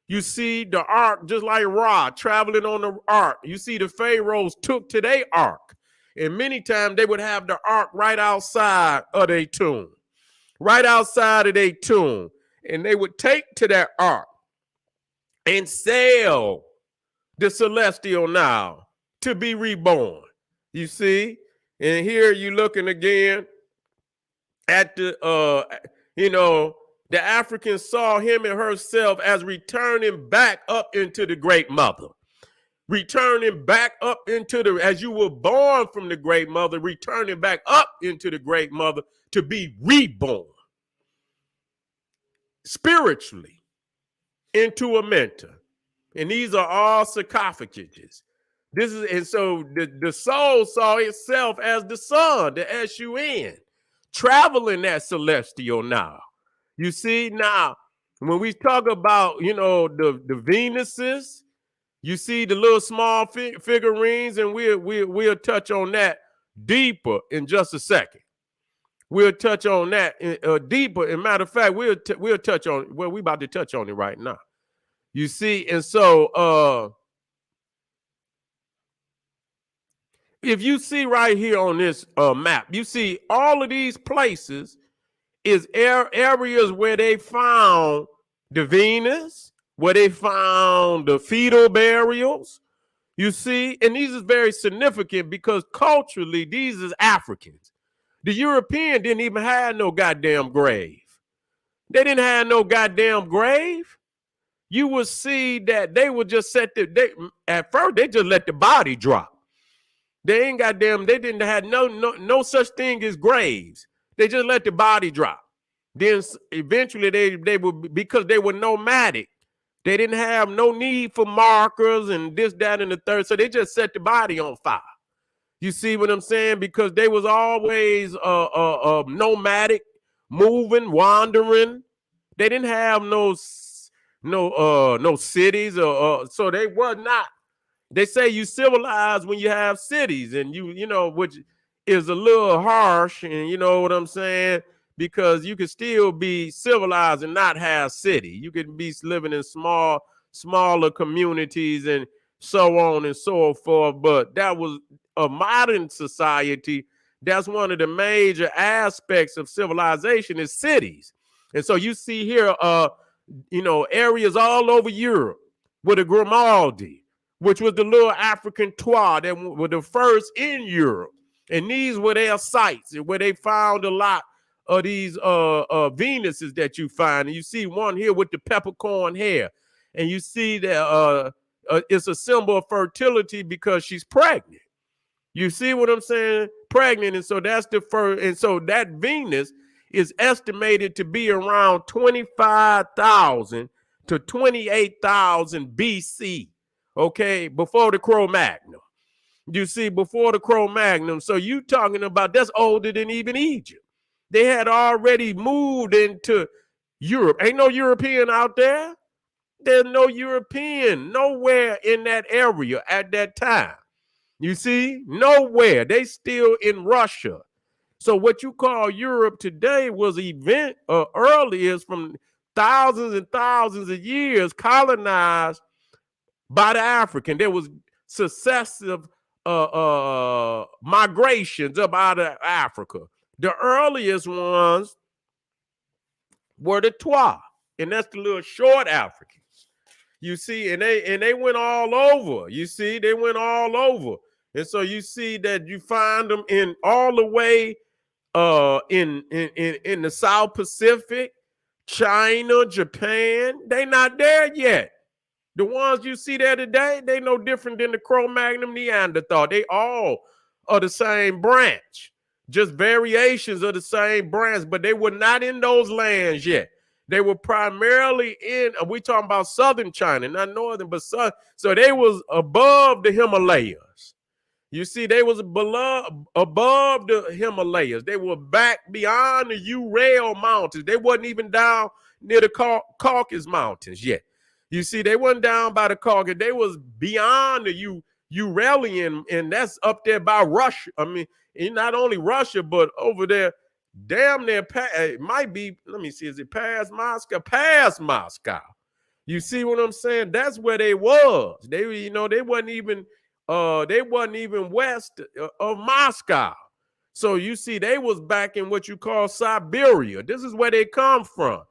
You see the ark, just like Ra, traveling on the ark. You see the pharaohs took to their ark. And many times they would have the ark right outside of their tomb. Right outside of their tomb. And they would take to that ark and sail the celestial Nile to be reborn. You see? And here you're looking again at the, the Africans saw him and herself as returning back up into the great mother. Returning back up into as you were born from the great mother, returning back up into the great mother to be reborn spiritually into Amenta. And these are all sarcophaguses. And so the soul saw itself as the sun, the S-U-N, traveling that celestial now. You see, now, when we talk about, you know, the Venuses, you see the little small figurines, and we'll touch on that deeper in just a second. We'll touch on that deeper. As a matter of fact, we'll touch on, well, we're about to touch on it right now. You see, and so if you see right here on this map, you see all of these places is areas where they found the Venus, where they found the fetal burials, you see, and these is very significant because culturally, these is Africans. The European didn't even have no goddamn grave. They didn't have no goddamn grave. You would see that they would just at first, they just let the body drop. They didn't have no such thing as graves. They just let the body drop. Then eventually they would, because they were nomadic. They didn't have no need for markers and this, that, and the third. So they just set the body on fire. You see what I'm saying? Because they was always nomadic, moving, wandering. They didn't have no cities, so they was not. They say you civilized when you have cities, and you know, which is a little harsh, and you know what I'm saying, because you can still be civilized and not have city. You can be living in smaller communities and so on and so forth. But that was a modern society. That's one of the major aspects of civilization is cities. And so you see here, areas all over Europe with the Grimaldi, which was the little African toit that were the first in Europe. And these were their sites where they found a lot of these Venuses that you find. And you see one here with the peppercorn hair. And you see that it's a symbol of fertility because she's pregnant. You see what I'm saying? Pregnant. And so that's the first. And so that Venus is estimated to be around 25,000 to 28,000 BC. Okay, before the Cro-Magnon. You see, before the Cro-Magnon. So you talking about that's older than even Egypt. They had already moved into Europe. Ain't no European out there. There's no European nowhere in that area at that time. You see, nowhere. They still in Russia. So what you call Europe today was event earliest from thousands and thousands of years colonized by the African. There was successive migrations up out of Africa. The earliest ones were the Twa, and that's the little short Africans. You see, and they went all over. You see, they went all over. And so you see that you find them in all the way in the South Pacific, China, Japan. They not there yet. The ones you see there today, they no different than the Cro-Magnon Neanderthal. They all are the same branch, just variations of the same branch, but they were not in those lands yet. They were primarily in, we talking about southern China, not northern, but southern. So they was above the Himalayas. You see, they was above the Himalayas. They were back beyond the Ural Mountains. They wasn't even down near the Caucasus Mountains yet. You see, they wasn't down by the Caucasus. They was beyond the Uralian, and that's up there by Russia. I mean, not only Russia, but over there, damn near, it might be, let me see, is it past Moscow? Past Moscow. You see what I'm saying? That's where they was. They wasn't even west of Moscow. So you see, they was back in what you call Siberia. This is where they come from.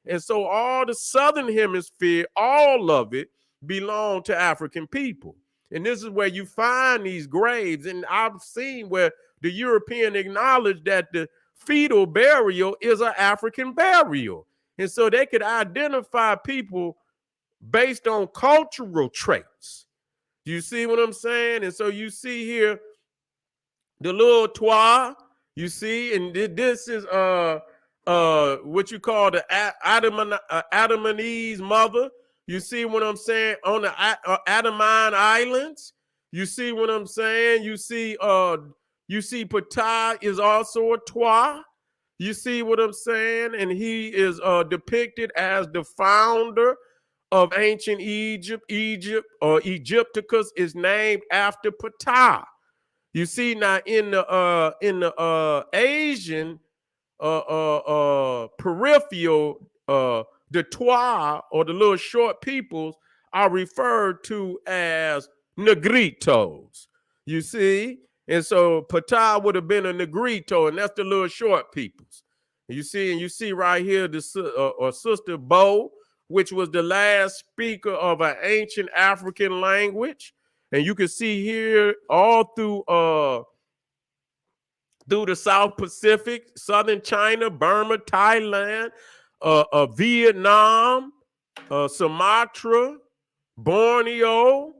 And so all the southern hemisphere, all of it belonged to African people. And this is where you find these graves. And I've seen where the European acknowledged that the fetal burial is an African burial. And so they could identify people based on cultural traits. You see what I'm saying? And so you see here the little Twa, you see, and this is what you call the Adam and Eve's mother. You see what I'm saying? On the Adamine Islands. You see what I'm saying? You see Ptah is also a Twa. You see what I'm saying? And he is depicted as the founder of ancient Egypt. Egypticus is named after Ptah. You see, now in the Asian peripheral, the Twa, or the little short peoples, are referred to as Negritos. You see? And so Ptah would have been a Negrito, and that's the little short peoples. You see, and you see right here the Sister Bo, which was the last speaker of an ancient African language. And you can see here all through the South Pacific, southern China, Burma, Thailand, Vietnam, Sumatra, Borneo,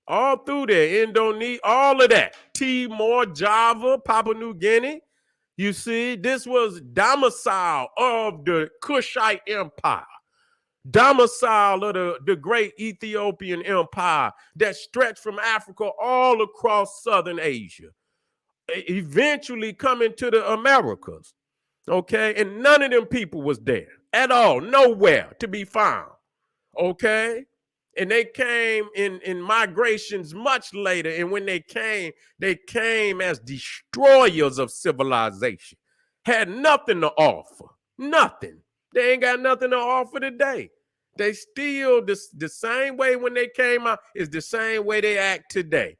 all through there, Indonesia, all of that, Timor, Java, Papua New Guinea. You see, this was domicile of the Kushite Empire, domicile of the great Ethiopian Empire that stretched from Africa all across Southern Asia, eventually coming to the Americas. Okay, and none of them people was there at all, nowhere to be found. Okay, and they came in migrations much later, and when they came as destroyers of civilization, had nothing to offer, nothing. They ain't got nothing to offer today. They still the same way when they came out is the same way they act today.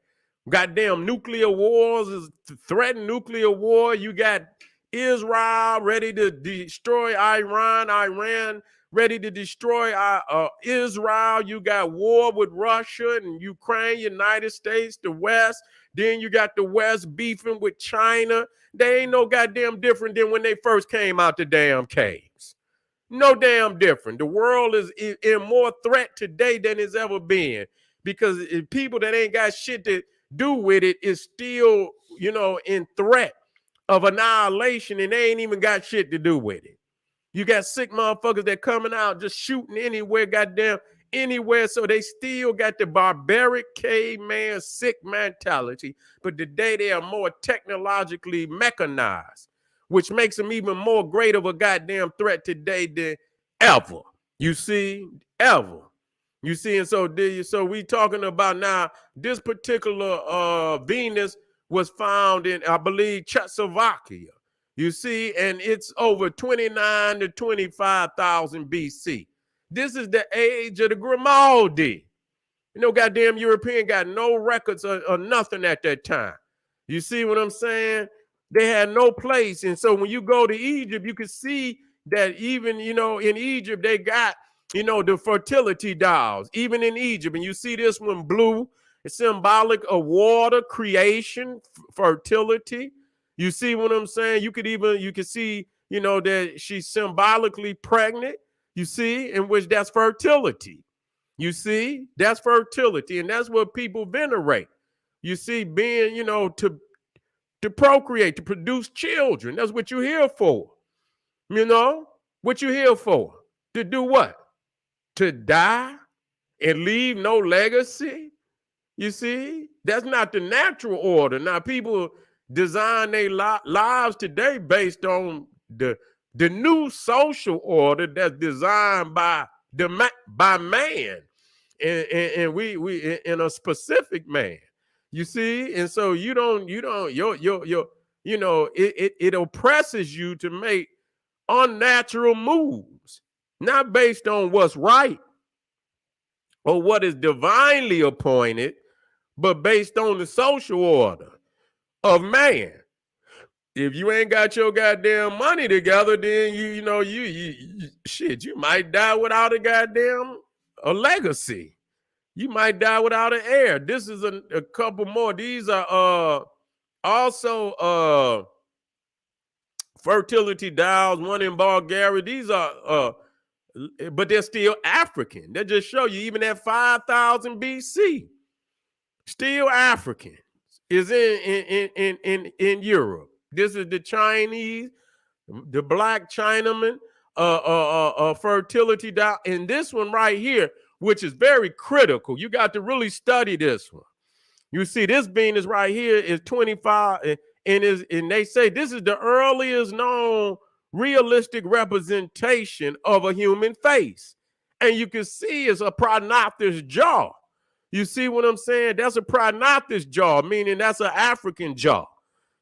Goddamn nuclear wars is threatened nuclear war. You got Israel ready to destroy Iran ready to destroy Israel. You got war with Russia and Ukraine, United States, the West. Then you got the West beefing with China. They ain't no goddamn different than when they first came out the damn caves. No damn different. The world is in more threat today than it's ever been, because people that ain't got shit to do with it is still, in threat of annihilation, and they ain't even got shit to do with it. You got sick motherfuckers that coming out just shooting anywhere, goddamn anywhere. So they still got the barbaric caveman sick mentality, but today they are more technologically mechanized, which makes them even more great of a goddamn threat today than ever. You see, ever. You see, and so we talking about now this particular Venus was found in, I believe, Czechoslovakia. You see, and it's over 29 to 25,000 BC. This is the age of the Grimaldi. Goddamn European got no records or nothing at that time. You see what I'm saying? They had no place. And so when you go to Egypt, you can see that even, in Egypt, they got, the fertility dolls, even in Egypt. And you see this one blue, it's symbolic of water, creation, fertility. You see what I'm saying? You could see, that she's symbolically pregnant, you see, in which that's fertility. You see, that's fertility. And that's what people venerate. You see, being, to procreate, to produce children. That's what you're here for. What you're here for. To do what? To die and leave no legacy. You see, that's not the natural order. Now, people design their lives today based on the new social order that's designed by man, and we in a specific man. You see, and so you don't it oppresses you to make unnatural moves, not based on what's right or what is divinely appointed, but based on the social order of man. If you ain't got your goddamn money together, then you might die without a legacy. You might die without an heir. This is a couple more. These are also fertility dolls, one in Bulgaria. These are but they're still African. They just show you even at 5,000 BC, still African is in Europe. This is the Chinese, the black Chinaman, fertility doll. And this one right here, which is very critical. You got to really study this one. You see, this Venus right here is 25, and they say this is the earliest known realistic representation of a human face. And you can see it's a prognathes jaw. You see what I'm saying? That's a prognathes jaw, meaning that's an African jaw.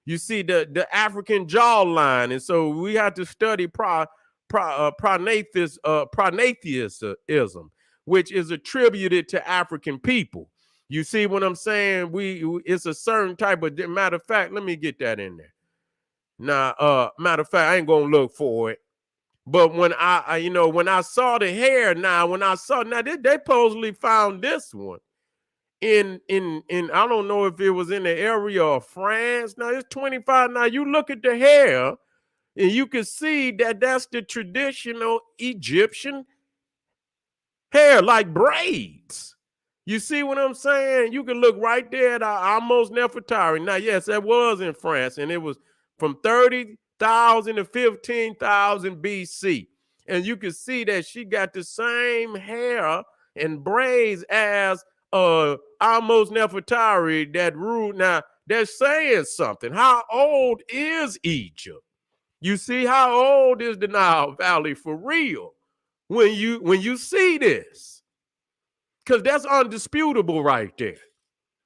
You see the African jawline. And so we have to study prognathism, which is attributed to African people. You see what I'm saying? It's a certain type of, matter of fact, let me get that in there. Now, matter of fact, I ain't gonna look for it. But when when I saw the hair, they supposedly found this one in I don't know if it was in the area of France. Now it's 25. Now you look at the hair and you can see that that's the traditional Egyptian hair, like braids. You see what I'm saying? You can look right there at Amos Nefertari. Now, yes, that was in France, and it was from 30 3,000 to 15,000 BC. And you can see that she got the same hair and braids as Amos Nefertari that ruled. Now, they're saying something. How old is Egypt? You see, how old is the Nile Valley for real when you see this? Because that's undisputable right there.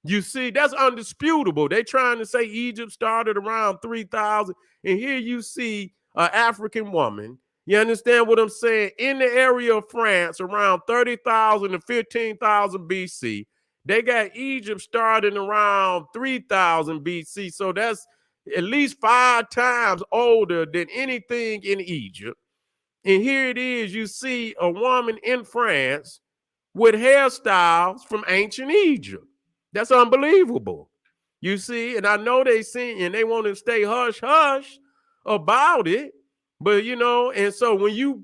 You see, that's undisputable. They trying to say Egypt started around 3,000, and here you see an African woman. You understand what I'm saying? In the area of France, around 30,000 to 15,000 BC. They got Egypt starting around 3,000 BC. So that's at least 5 times older than anything in Egypt. And here it is, you see a woman in France with hairstyles from ancient Egypt. That's unbelievable. You see, and I know they see and they want to stay hush hush about it, but and so when you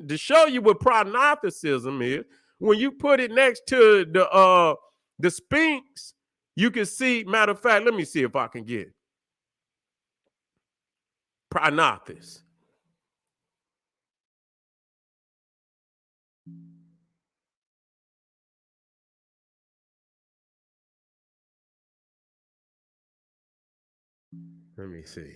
to show you what prognosticism is, when you put it next to the Sphinx, you can see. Matter of fact, let me see if I can get prognostis. Let me see.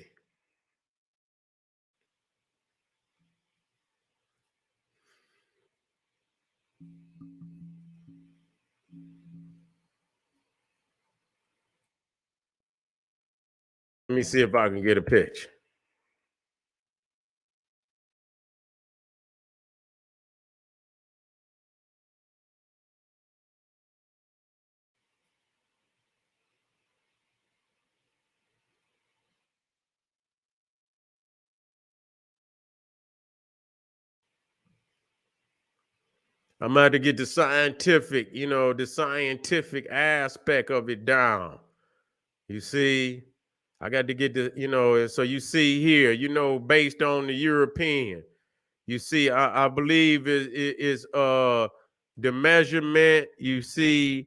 Let me see if I can get a picture. I'm going to have to get the scientific aspect of it down. You see, I got to get and so you see here, based on the European, you see, I believe is the measurement. You see,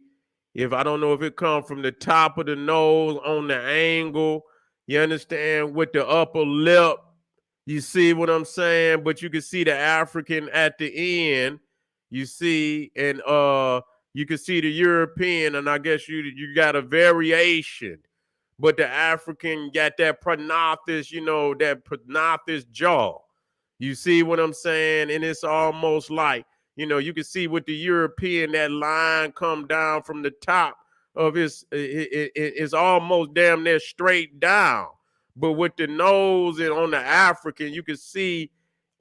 if I don't know if it comes from the top of the nose on the angle, you understand, with the upper lip, you see what I'm saying? But you can see the African at the end, you see, and you can see the European, and I guess you got a variation. But the African got that prognostis, that prognostis jaw. You see what I'm saying? And it's almost like, you can see with the European, that line come down from the top of it's almost damn near straight down. But with the nose and on the African, you can see,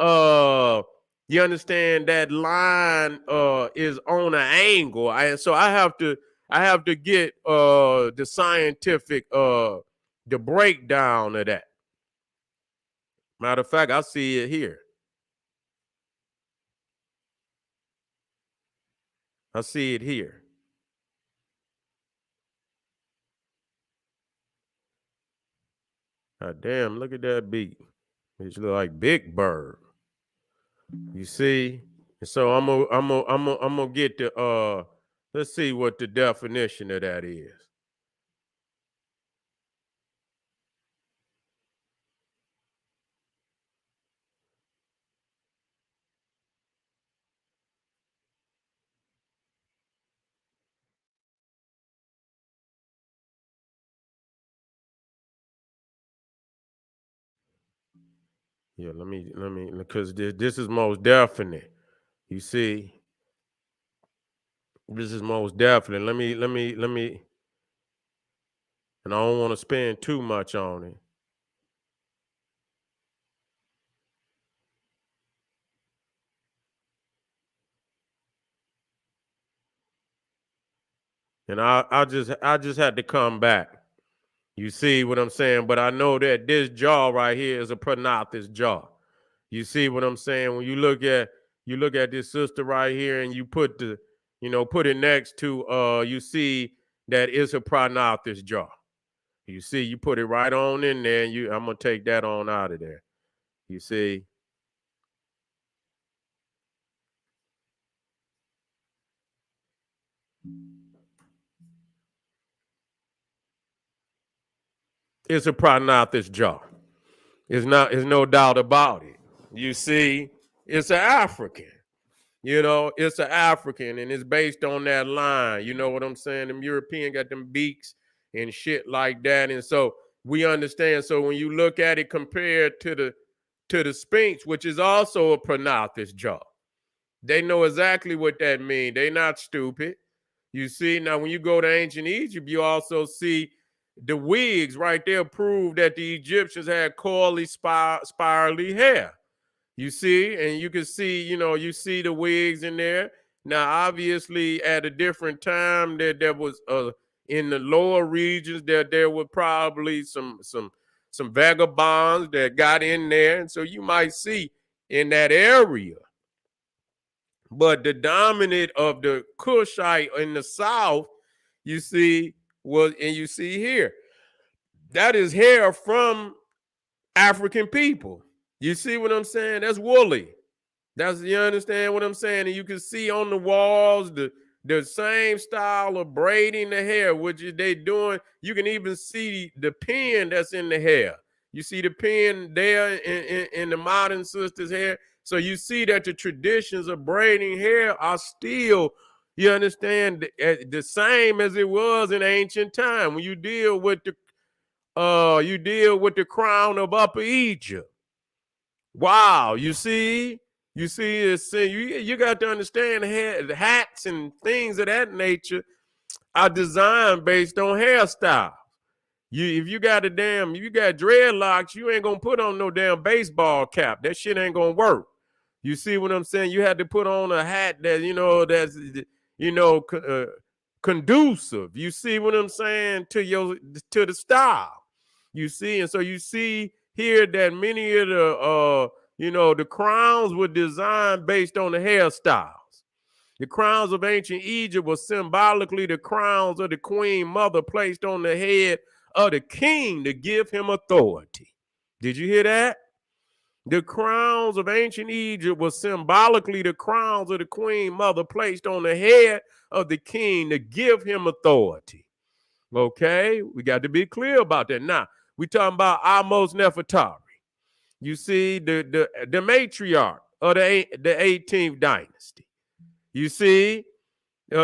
you understand, that line is on an angle. So I have to get the scientific the breakdown of that. Matter of fact, I see it here. I see it here. God damn, look at that beat. It look like Big Bird. You see? And so I'm gonna get the let's see what the definition of that is. Yeah, let me because this is most definite. You see, this is most definite. Let me, and I don't want to spend too much on it. And I just had to come back. You see what I'm saying? But I know that this jaw right here is a prognostis jaw. You see what I'm saying? When you look at this sister right here, and you put put it next to you see that it's a prognostis jaw. You see, you put it right on in there, and I'm gonna take that on out of there. You see. It's a prognostis jaw. It's no doubt about it. You see, it's an African. You know, it's an African, and it's based on that line. You know what I'm saying? Them European got them beaks and shit like that, and so we understand. So when you look at it compared to the Sphinx, which is also a Prognathes jaw, they know exactly what that means. They not stupid. You see, now when you go to ancient Egypt, you also see the wigs right there prove that the Egyptians had coily, spirally hair. You see, and you can see, you know, you see the wigs in there. Now, obviously, at a different time, there was in the lower regions there were probably some vagabonds that got in there, and so you might see in that area. But the dominant of the Kushite in the south, you see, was, and you see here, that is hair from African people. You see what I'm saying? That's woolly. That's, you understand what I'm saying? And you can see on the walls the same style of braiding the hair, which is they doing. You can even see the pin that's in the hair. You see the pin there in the modern sister's hair. So you see that the traditions of braiding hair are still, you understand, the same as it was in ancient time. When you deal with the crown of Upper Egypt. Wow, you see, you got to understand hats and things of that nature are designed based on hairstyle. If you got dreadlocks, you ain't gonna put on no damn baseball cap. That shit ain't gonna work. You see what I'm saying? You had to put on a hat that that's conducive. You see what I'm saying to the style. You see, and so you see here that many of the crowns were designed based on the hairstyles. The crowns of ancient Egypt were symbolically the crowns of the queen mother placed on the head of the king to give him authority. Did you hear that? The crowns of ancient Egypt were symbolically the crowns of the queen mother placed on the head of the king to give him authority. Okay, we got to be clear about that. Now, we talking about Amos Nefertari. You see the matriarch of the 18th dynasty. You see, the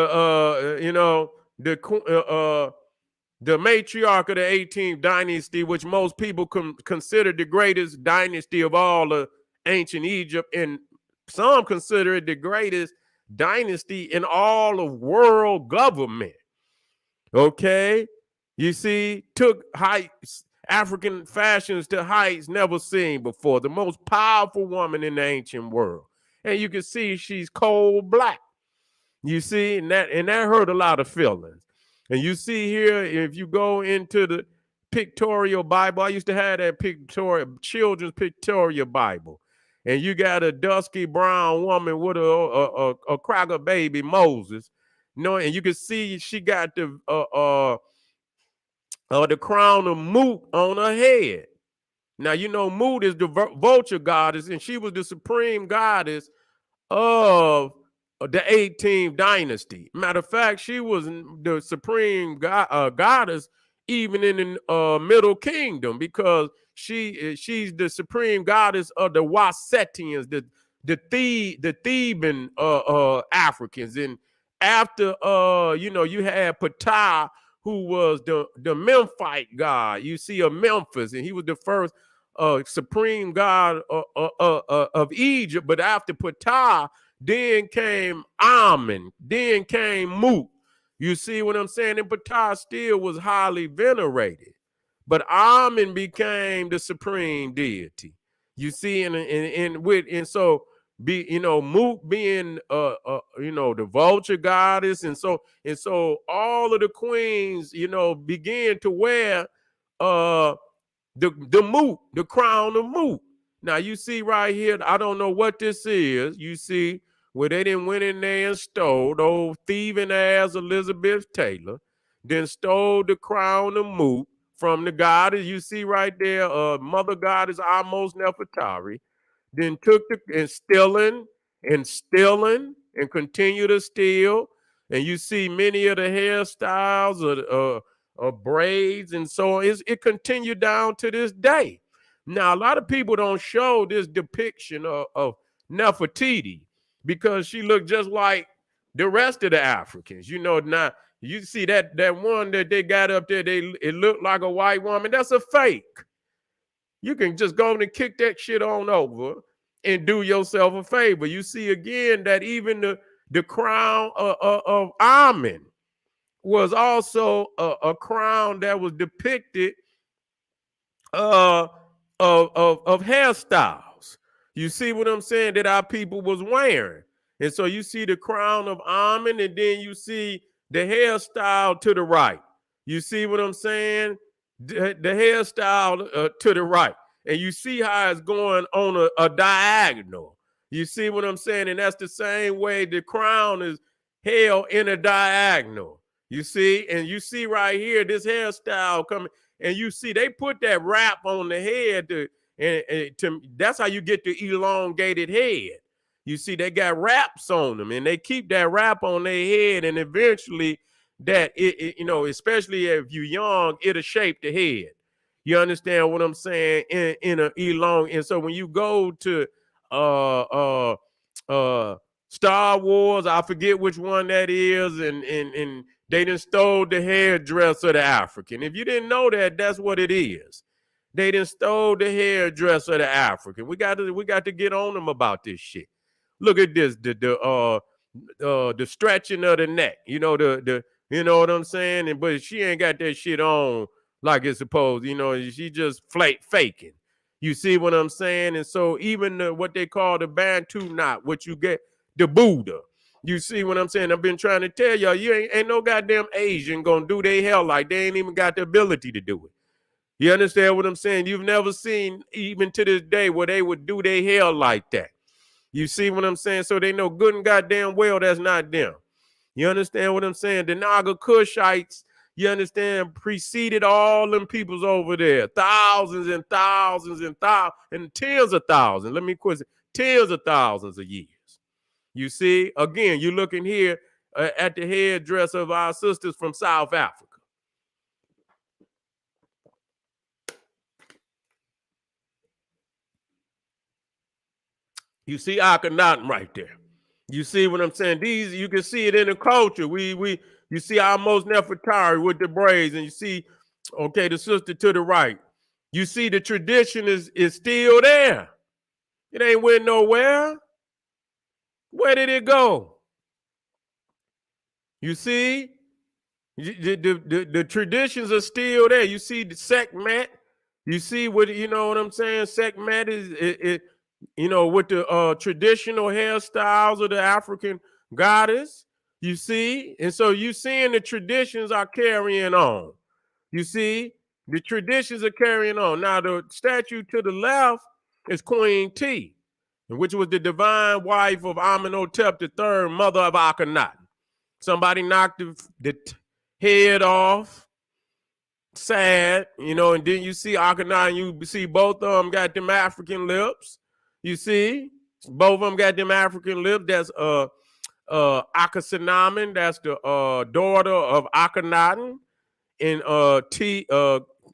matriarch of the 18th dynasty, which most people consider the greatest dynasty of all of ancient Egypt, and some consider it the greatest dynasty in all of world government. Okay, you see, took heights, African fashions to heights never seen before. The most powerful woman in the ancient world, and you can see she's cold black. You see, and that hurt a lot of feelings. And you see here, if you go into the pictorial Bible, I used to have that children's pictorial Bible, and you got a dusky brown woman with a cracker baby Moses, and you can see she got the crown of Mut on her head. Now Mut is the vulture goddess, and she was the supreme goddess of the 18th dynasty. Matter of fact, she was the supreme goddess even in the Middle Kingdom, because she's the supreme goddess of the Wasetians, the Theban Africans. And after you had Ptah, who was the Memphite god. You see, of Memphis, and he was the first supreme god of Egypt. But after Ptah, then came Amen, then came Mut. You see what I'm saying? And Ptah still was highly venerated, but Amen became the supreme deity. You see, and so Mut being the vulture goddess, and so all of the queens began to wear the Mut, the crown of Mut. Now you see right here, I don't know what this is. You see where they didn't went in there and stole old thieving ass Elizabeth Taylor, then stole the crown of Mut from the goddess. You see right there, mother goddess Amos Nefertari, then took and stealing and continue to steal. And you see many of the hairstyles of braids, and so it continued down to this day. Now, a lot of people don't show this depiction of Nefertiti because she looked just like the rest of the Africans. You know, now you see that one that they got up there, it looked like a white woman. That's a fake. You can just go and kick that shit on over and do yourself a favor. You see again that even the crown of Amen was also a crown that was depicted of hairstyles. You see what I'm saying, that our people was wearing. And so you see the crown of Amen, and then you see the hairstyle to the right. You see what I'm saying? The hairstyle to the right. And you see how it's going on a diagonal. You see what I'm saying? And that's the same way the crown is held in a diagonal. You see? And you see right here, this hairstyle coming. And you see they put that wrap on the head that's how you get the elongated head. You see, they got wraps on them, and they keep that wrap on their head, and eventually that you know, especially if you're young, it'll shape the head. You understand what I'm saying? In a elong. And so when you go to Star Wars, I forget which one that is, and they done stole the hairdresser of the African. If you didn't know that, that's what it is. They done stole the hairdresser of the African. We got to get on them about this shit. Look at this, the stretching of the neck. You know, you know what I'm saying? But she ain't got that shit on like it's supposed. You know, she just faking. You see what I'm saying? And so even what they call the Bantu knot, what you get, the Buddha. You see what I'm saying? I've been trying to tell y'all, you ain't no goddamn Asian gonna do their hair like they ain't even got the ability to do it. You understand what I'm saying? You've never seen, even to this day, where they would do their hair like that. You see what I'm saying? So they know good and goddamn well that's not them. You understand what I'm saying? The Naga Kushites, you understand, preceded all them peoples over there. Thousands and thousands and thousands and tens of thousands. Let me quit it. Tens of thousands of years. You see, again, you're looking here at the headdress of our sisters from South Africa. You see Akhenaten right there. You see what I'm saying? These, you can see it in the culture. You see almost Nefertari with the braids, and you see, okay, the sister to the right. You see the tradition is still there. It ain't went nowhere. Where did it go? You see, the traditions are still there. You see the Sekhmet. You see what, you know what I'm saying? Sekhmet is you know, with the traditional hairstyles of the African goddess. You see, and so you seeing the traditions are carrying on. You see, the traditions are carrying on. Now the statue to the left is Queen T, which was the divine wife of Amenhotep III, mother of Akhenaten. Somebody knocked the head off. Sad, you know, and then you see Akhenaten, you see both of them got them African lips. You see, both of them got them African lips. That's Akhsenamen, that's the daughter of Akhenaten, and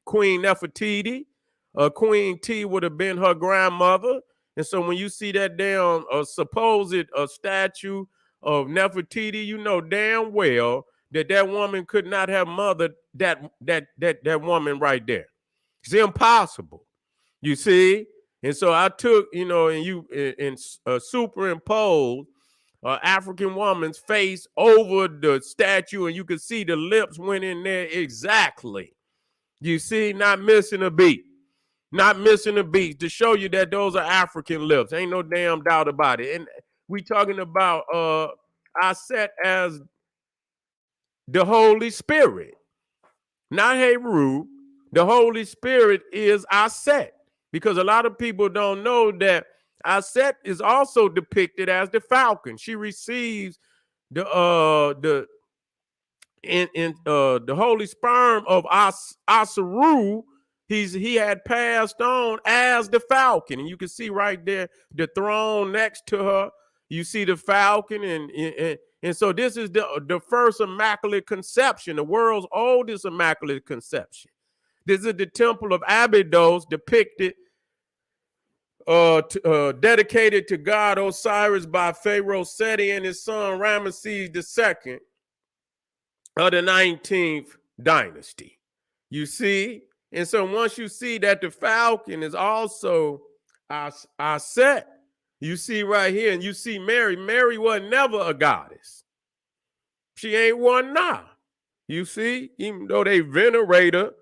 Queen Nefertiti. Queen T would have been her grandmother. And so when you see that damn supposed statue of Nefertiti, you know damn well that woman could not have mothered that woman right there. It's impossible. You see? And so I took, you know, and superimposed African woman's face over the statue, and you could see the lips went in there exactly. You see, not missing a beat. Not missing a beat to show you that those are African lips. Ain't no damn doubt about it. And we talking about Aset as the Holy Spirit. Not Heru. The Holy Spirit is Aset. Because a lot of people don't know that Aset is also depicted as the falcon. She receives the holy sperm of Asaru. He had passed on as the falcon, and you can see right there the throne next to her. You see the falcon, and so this is the first immaculate conception, the world's oldest immaculate conception. This is the temple of Abydos depicted dedicated to God Osiris by Pharaoh Seti and his son Ramesses II of the 19th dynasty. You see? And so once you see that the falcon is also our Set, you see right here, and you see Mary. Mary was never a goddess. She ain't one now. You see? Even though they venerate her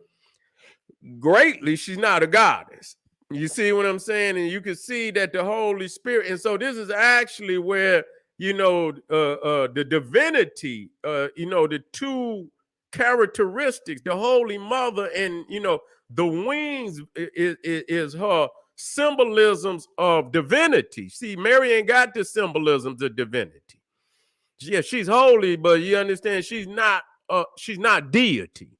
greatly, she's not a goddess. You see what I'm saying? And you can see that the Holy Spirit, and so this is actually where, the divinity, the two characteristics, the Holy Mother and, the wings is her symbolisms of divinity. See, Mary ain't got the symbolisms of divinity. Yeah, she's holy, but you understand she's not deity.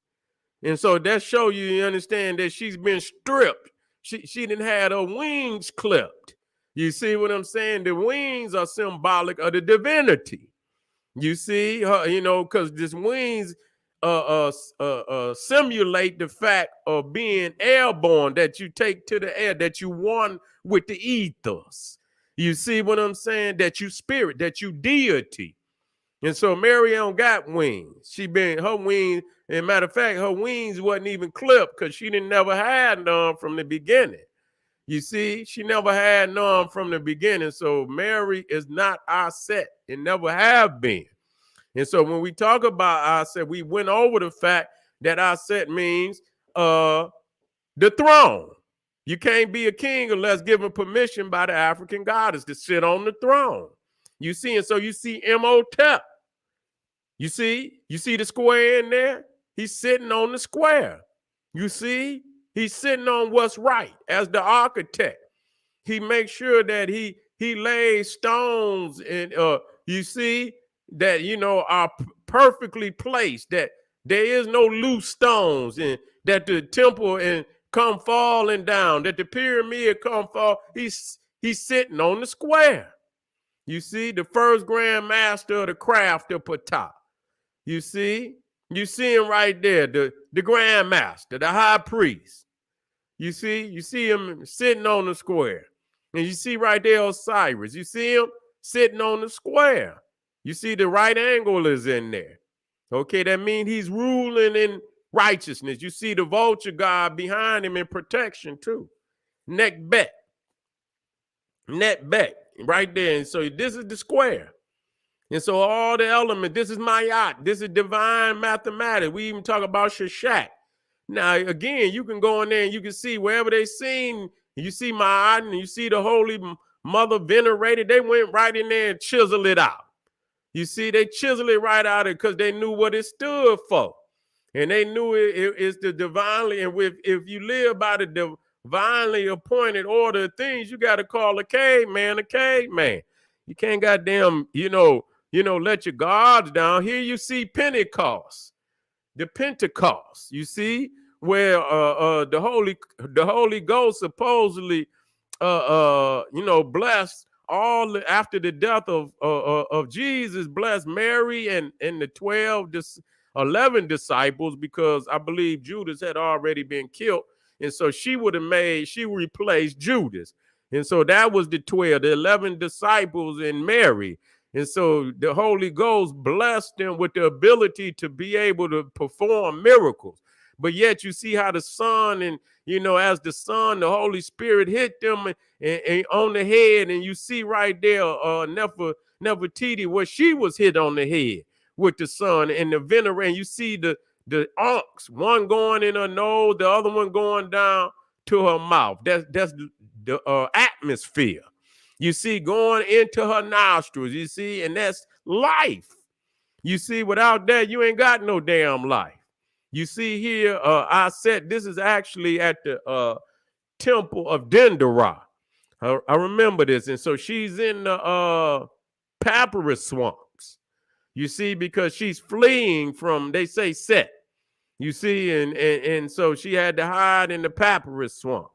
And so that show you understand that she's been stripped. She didn't have her wings clipped. You see what I'm saying? The wings are symbolic of the divinity. You see, because these wings simulate the fact of being airborne, that you take to the air, that you one with the ethos. You see what I'm saying? That you spirit, that you deity. And so Mary don't got wings. Her wings, and matter of fact, her wings wasn't even clipped because she didn't never had none from the beginning. You see, she never had none from the beginning. So Mary is not our Set and never have been. And so when we talk about our Set, we went over the fact that our Set means the throne. You can't be a king unless given permission by the African goddess to sit on the throne. You see, and so you see Imhotep. You see the square in there? He's sitting on the square. You see, he's sitting on what's right as the architect. He makes sure that he lays stones, and you see that are perfectly placed, that there is no loose stones, and that the temple and come falling down, that the pyramid come fall. He's sitting on the square. You see, the first grand master of the craft of Ptah. You see him right there, the grand master, the high priest. You see him sitting on the square. And you see right there Osiris. You see him sitting on the square. You see the right angle is in there. Okay, that means he's ruling in righteousness. You see the vulture god behind him in protection too. Nekhbet right there. And so this is the square. And so all the elements, this is Mayat, this is divine mathematics. We even talk about Shishak. Now, again, you can go in there and you can see wherever they seen, you see Ma'at and you see the Holy Mother venerated, they went right in there and chiseled it out. You see, they chiseled it right out of it because they knew what it stood for. And they knew it's the divinely, and if you live by the divinely appointed order of things, you got to call a caveman a caveman. You can't goddamn, let your guards down. Here you see Pentecost, the Pentecost. You see where the Holy Ghost supposedly blessed all after the death of Jesus, blessed Mary and the 11 disciples, because I believe Judas had already been killed, and so she replaced Judas, and so that was the 12, the 11 disciples and Mary. And so the Holy Ghost blessed them with the ability to be able to perform miracles. But yet you see how the Son, and, as the Son, the Holy Spirit hit them and on the head. And you see right there, Nefertiti, where she was hit on the head with the Son and the venerate. And you see the ankhs, one going in her nose, the other one going down to her mouth. That's the atmosphere. You see, going into her nostrils, you see, and that's life. You see, without that, you ain't got no damn life. You see here, I said this is actually at the temple of Dendera. I remember this. And so she's in the papyrus swamps. You see, because she's fleeing from, they say, Set. You see, and so she had to hide in the papyrus swamp.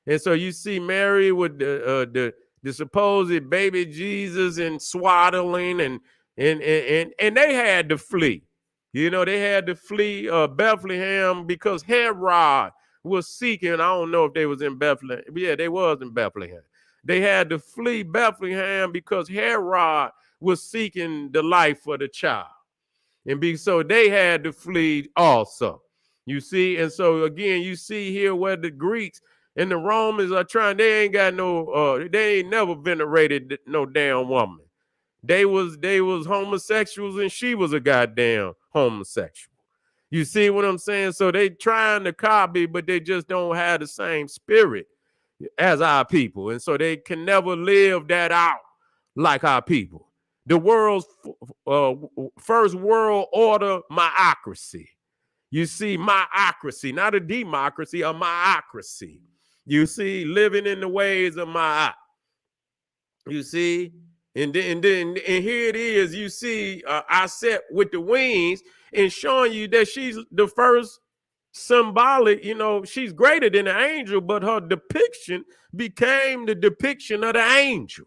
And so you see Mary with the supposed baby Jesus and swaddling, and they had to flee. They had to flee Bethlehem because Herod was seeking. I don't know if they was in Bethlehem. Yeah, they was in Bethlehem. They had to flee Bethlehem because Herod was seeking the life of the child. So they had to flee also. You see, and so again, you see here where the Greeks and the Romans are trying, they ain't got no, they ain't never venerated no damn woman. They was homosexuals and she was a goddamn homosexual. You see what I'm saying? So they trying to copy, but they just don't have the same spirit as our people. And so they can never live that out like our people. The world's first world order myocracy. You see, myocracy, not a democracy, a myocracy. You see, living in the ways of my. You see, and here it is. You see, Aset with the wings and showing you that she's the first symbolic. You know, she's greater than an angel, but her depiction became the depiction of the angel.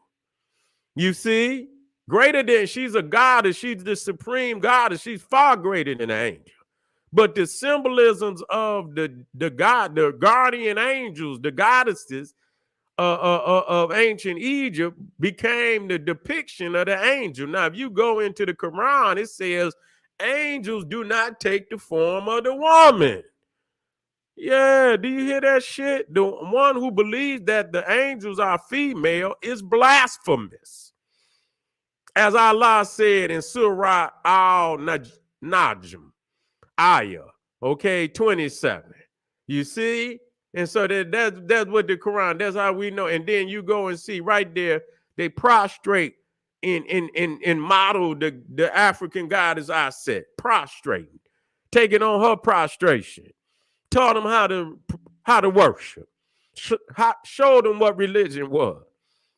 You see, greater than, she's a goddess. She's the supreme goddess. She's far greater than an angel. But the symbolisms of the guardian angels, the goddesses of ancient Egypt became the depiction of the angel. Now, if you go into the Quran, it says angels do not take the form of the woman. Yeah, do you hear that shit? The one who believes that the angels are female is blasphemous. As Allah said in Surah Al-Najm, Ayah, okay, 27. You see? And so that's what the Quran, that's how we know. And then you go and see right there, they prostrate in model the African goddess Aset, prostrating, taking on her prostration, taught them how to worship, showed them what religion was.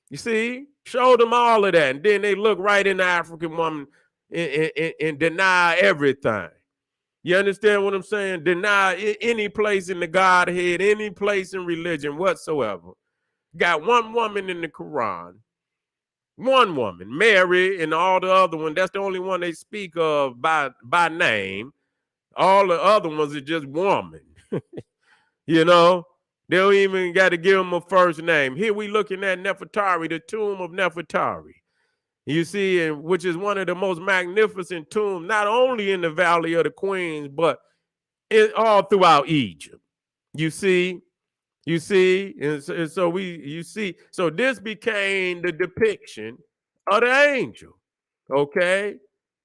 You see, showed them all of that. And then they look right in the African woman and deny everything. You understand what I'm saying? Deny any place in the Godhead, any place in religion whatsoever. Got one woman in the Quran, one woman, Mary, and all the other ones. That's the only one they speak of by name. All the other ones are just woman. You know, they don't even got to give them a first name. Here we looking at Nefertari, the tomb of Nefertari. You see, and which is one of the most magnificent tombs, not only in the Valley of the Queens, but all throughout Egypt. You see, and so you see, so this became the depiction of the angel. Okay,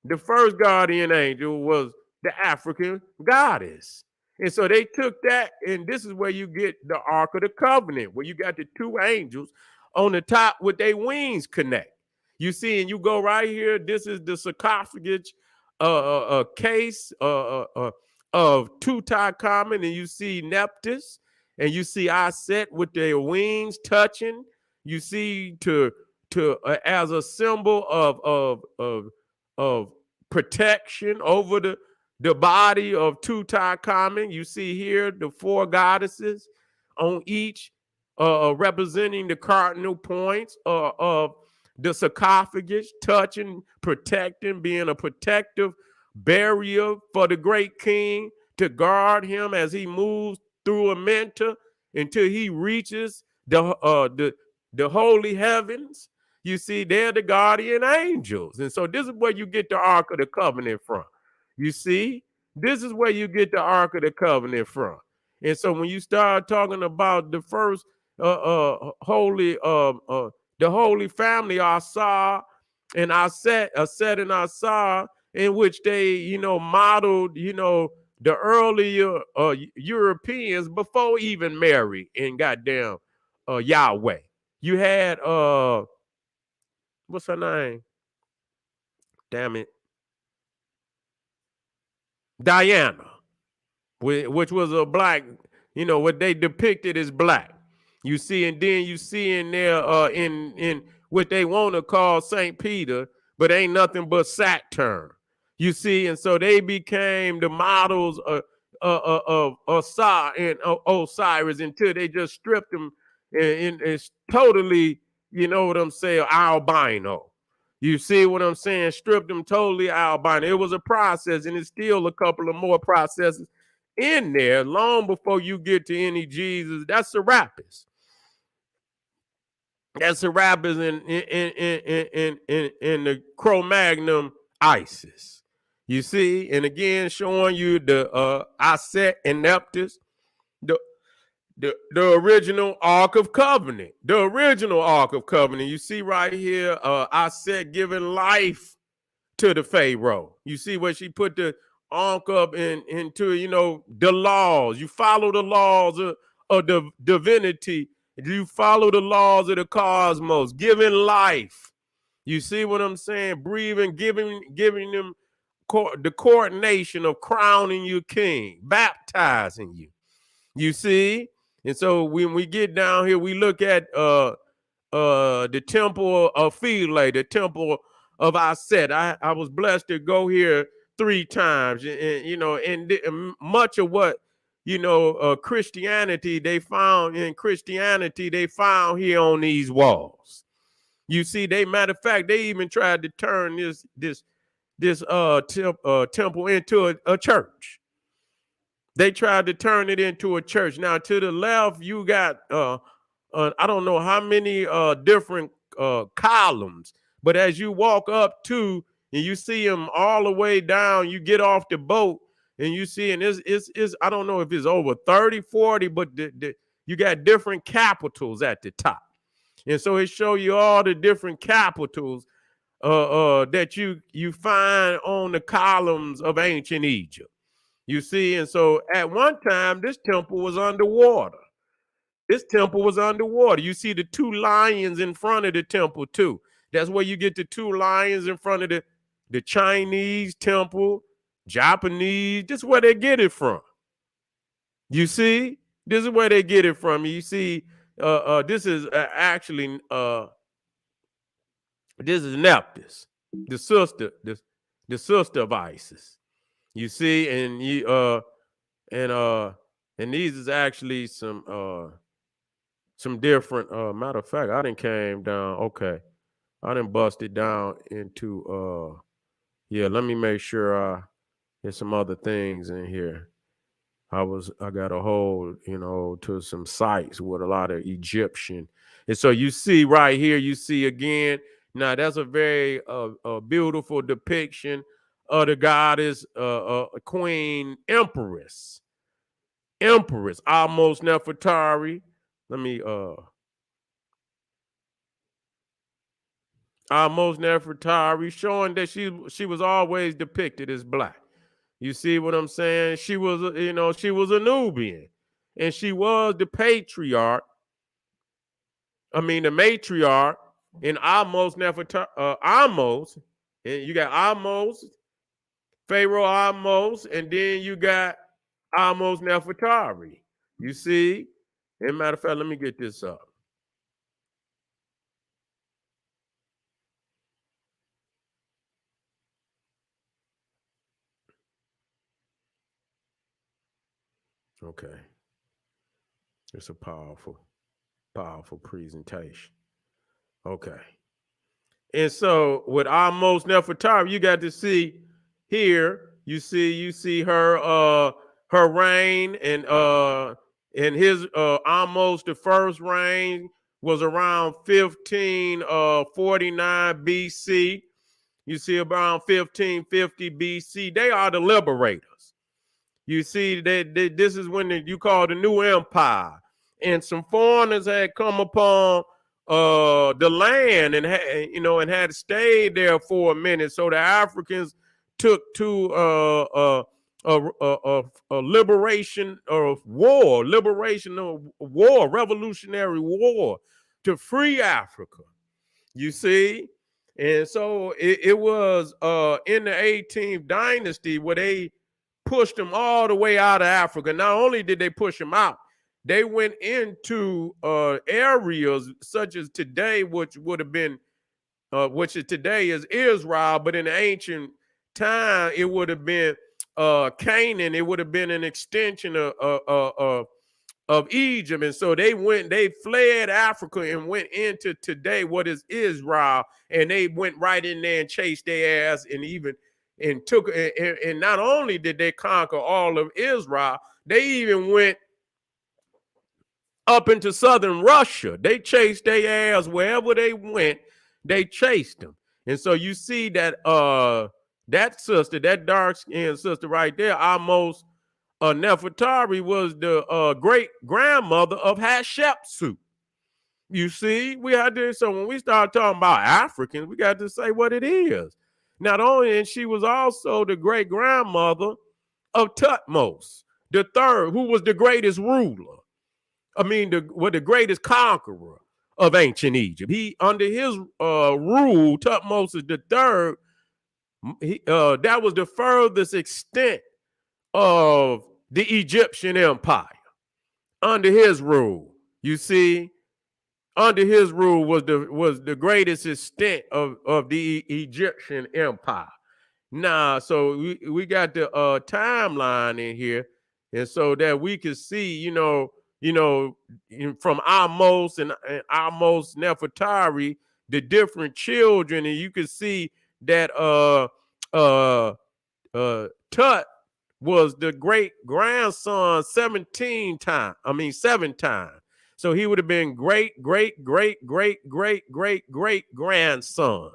the first guardian angel was the African goddess. And so they took that, and this is where you get the Ark of the Covenant, where you got the two angels on the top with their wings connect. You see, and you go right here. This is the sarcophagus case of Tutankhamun, and you see Nephthys, and you see Aset with their wings touching. You see as a symbol of protection over the body of Tutankhamun. You see here the four goddesses on each representing the cardinal points of the sarcophagus, touching, protecting, being a protective barrier for the great king to guard him as he moves through Amenta until he reaches the holy heavens. You see, they're the guardian angels. And so this is where you get the Ark of the Covenant from. You see, this is where you get the Ark of the Covenant from. And so when you start talking about the first the Holy Family, Asa and Aset and Asa, in which they, modeled, the earlier Europeans before even Mary and goddamn Yahweh. You had what's her name? Damn it. Diana, which was a black, what they depicted as black. You see, and then you see in there in what they want to call St. Peter, but ain't nothing but Saturn. You see, and so they became the models of Osiris and Osiris until they just stripped them and it's totally, you know what I'm saying, albino. You see what I'm saying? Stripped them totally albino. It was a process, and it's still a couple of more processes in there long before you get to any Jesus. That's Serapis. That's Serapis in the Cro-Magnon Isis. You see, and again showing you the Aset and Neptus, the the original Ark of Covenant, the original Ark of Covenant. You see right here, Aset giving life to the Pharaoh. You see where she put the Ark up into the laws. You follow the laws of the divinity. You follow the laws of the cosmos, giving life. You see what I'm saying? Breathing, giving them the coordination of crowning you king, baptizing you. You see? And so when we get down here, we look at the temple of Philae, the temple of Aset. I was blessed to go here 3 times, and much of what Christianity they found here on these walls. You see, matter of fact, they even tried to turn this temple into a church. They tried to turn it into a church. Now to the left, you got I don't know how many different columns, but as you walk up to and you see them all the way down, you get off the boat and you see, and it's I don't know if it's over 30, 40, but you got different capitals at the top. And so it show you all the different capitals that you find on the columns of ancient Egypt. You see, and so at one time, this temple was underwater. This temple was underwater. You see the 2 lions in front of the temple too. That's where you get the 2 lions in front of the Chinese temple, Japanese. This is where they get it from. You see, this is where they get it from. You see, this is actually this is Neptus, the sister of Isis. You see, and and these is actually some different matter of fact, I didn't came down. Okay. I didn't bust it down into yeah, let me make sure there's some other things in here. I got a hold, to some sites with a lot of Egyptian. And so you see right here, you see again, now that's a very beautiful depiction of the goddess, Queen Empress, Ahmose Nefertari. Let me Ahmose Nefertari, showing that she was always depicted as black. You see what I'm saying? She was, she was a Nubian, and she was the patriarch. I mean, the matriarch in Ahmose Nefertari. Ahmose, and you got Ahmose, Pharaoh Ahmose, and then you got Ahmose Nefertari. You see? As a matter of fact, let me get this up. Okay. It's a powerful presentation. Okay. And so with Ahmose Nefertari, you got to see here, you see her reign, and his Ahmose the first reign was around 1549 BC. You see around 1550 BC. They are the liberators. You see that this is when you call the new empire, and some foreigners had come upon the land and had stayed there for a minute. So the Africans took to a revolutionary war to free Africa. You see, and so it was in the 18th dynasty where they pushed them all the way out of Africa. Not only did they push them out, they went into areas such as today, which would have been, which is today is Israel, but in the ancient time, it would have been Canaan. It would have been an extension of Egypt. And so they fled Africa and went into today what is Israel, and they went right in there and chased their ass, and took, and not only did they conquer all of Israel, they even went up into southern Russia. They chased their ass wherever they went. They chased them. And so you see that that sister, that dark-skinned sister right there, almost Nefertari was the great grandmother of Hatshepsut. You see, we had to. So when we start talking about Africans, we got to say what it is. Not only, and she was also the great grandmother of Tutmos the third, who was the greatest ruler. I mean, the greatest conqueror of ancient Egypt. He under his rule, Tutmosis the third, that was the furthest extent of the Egyptian empire under his rule. You see, under his rule was the greatest extent of the Egyptian empire. Now, so we got the timeline in here, and so that we can see, from Ahmose and Ahmose Nefertari, the different children, and you can see that Tut was the great grandson 17 times. I mean 7 times. So he would have been great, great, great, great, great, great, great grandson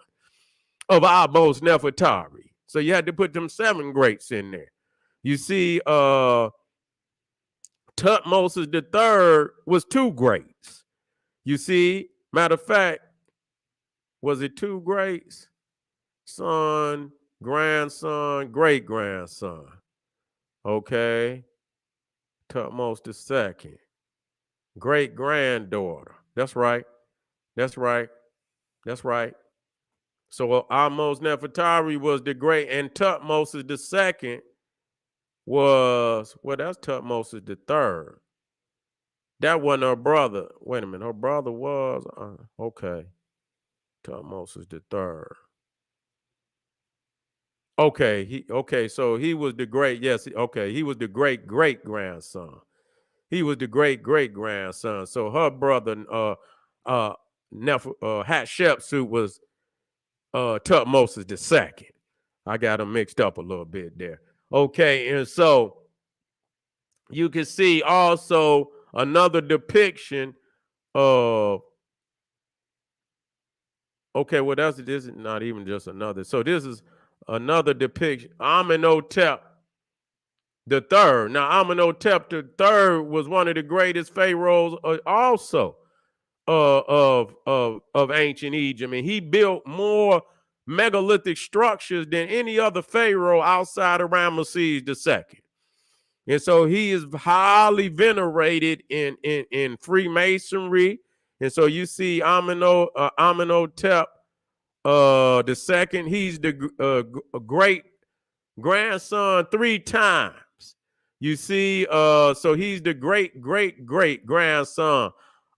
of Ahmose Nefertari. So you had to put them 7 greats in there. You see, Tutmosis the third was 2 greats. You see, matter of fact, was it 2 greats? Son, grandson, great grandson. Okay. Tutmosis the second, great granddaughter. That's right. That's right. That's right. So Ahmose Nefertari was the great, and Tutmosis the second was, well, that's Tutmosis the third. That wasn't her brother. Wait a minute. Her brother was, okay. Tutmosis the third. Okay, so he was the great, yes, okay, he was the great great grandson. He was the great great grandson. So her brother, Hatshepsut was Tutmosis the second. I got them mixed up a little bit there. Okay, and so you can see also another depiction of, okay, well, this is not even just another. So this is another depiction. Amenhotep the third. Now, Amenhotep the third was one of the greatest pharaohs also of ancient Egypt. And he built more megalithic structures than any other pharaoh outside of Ramesses II. And so he is highly venerated in Freemasonry. And so you see Amenhotep the second, he's the great grandson 3 times. You see, so he's the great great great grandson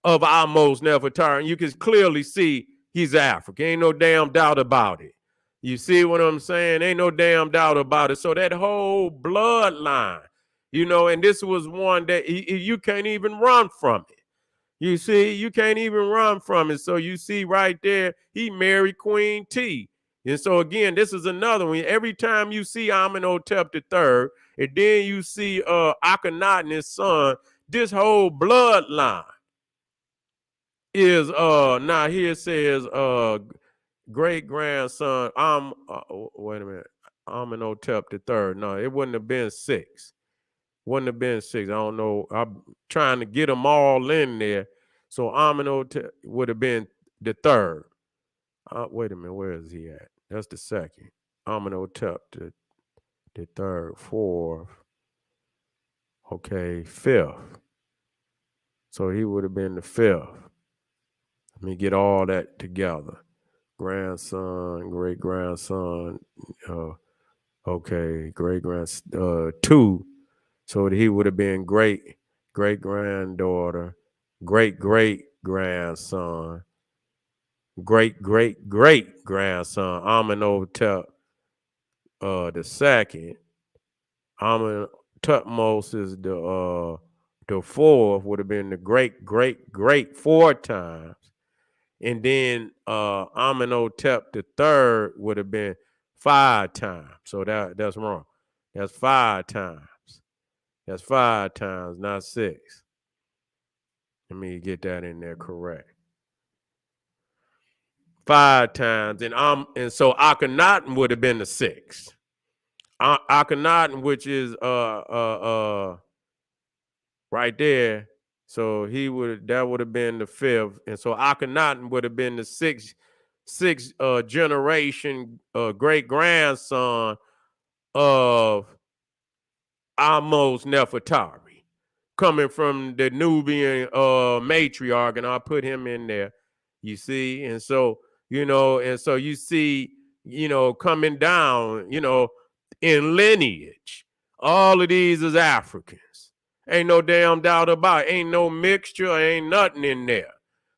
of Ahmose Nefertari. And you can clearly see he's African. Ain't no damn doubt about it. You see what I'm saying? Ain't no damn doubt about it. So that whole bloodline, and this was one that you can't even run from it. You see, you can't even run from it. So you see right there, he married Queen T. And so again, this is another one. Every time you see Amenhotep III, and then you see Akhenaten, his son, this whole bloodline is now here it says great grandson. Wait a minute, Amenhotep III. No, it wouldn't have been 6. Wouldn't have been 6. I don't know. I'm trying to get them all in there. So Amenhotep would have been the third. Wait a minute. Where is he at? That's the second. Amenhotep the third, 4th. Okay, 5th. So he would have been the 5th. Let me get all that together. Grandson, great grandson. Okay, great grandson 2. So he would have been great great granddaughter, great great grandson, great great great grandson. Amenhotep the second. Tutmos is the 4th, would have been the great great great 4 times, and then Amenhotep the third would have been 5 times. So that's wrong. That's 5 times. That's 5 times, not 6. Let me get that in there correct. 5 times, and so Akhenaten would have been the 6th. Akhenaten, which is right there. So that would have been the 5th, and so Akhenaten would have been the sixth generation great grandson of Ahmose Nefertari, coming from the Nubian matriarch, and I'll put him in there. You see, and so you see, coming down, in lineage, all of these is Africans. Ain't no damn doubt about it. Ain't no mixture, ain't nothing in there.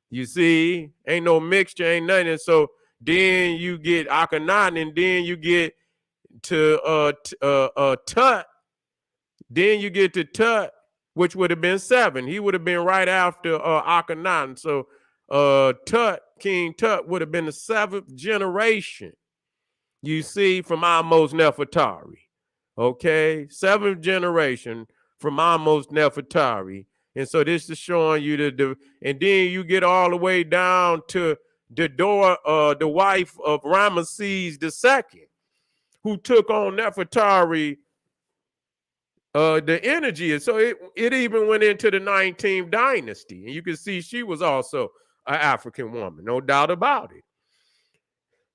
You see, ain't no mixture, ain't nothing. And so then you get Akhenaten, and then you get to Tut. Then you get to Tut, which would have been 7. He would have been right after Akhenaten. So Tut, King Tut, would have been the 7th generation, you see, from Ahmose Nefertari. Okay, 7th generation from Ahmose Nefertari. And so this is showing you and then you get all the way down to the wife of Ramesses II, who took on Nefertari the energy. And so it even went into the 19th dynasty. And you can see she was also an African woman, no doubt about it.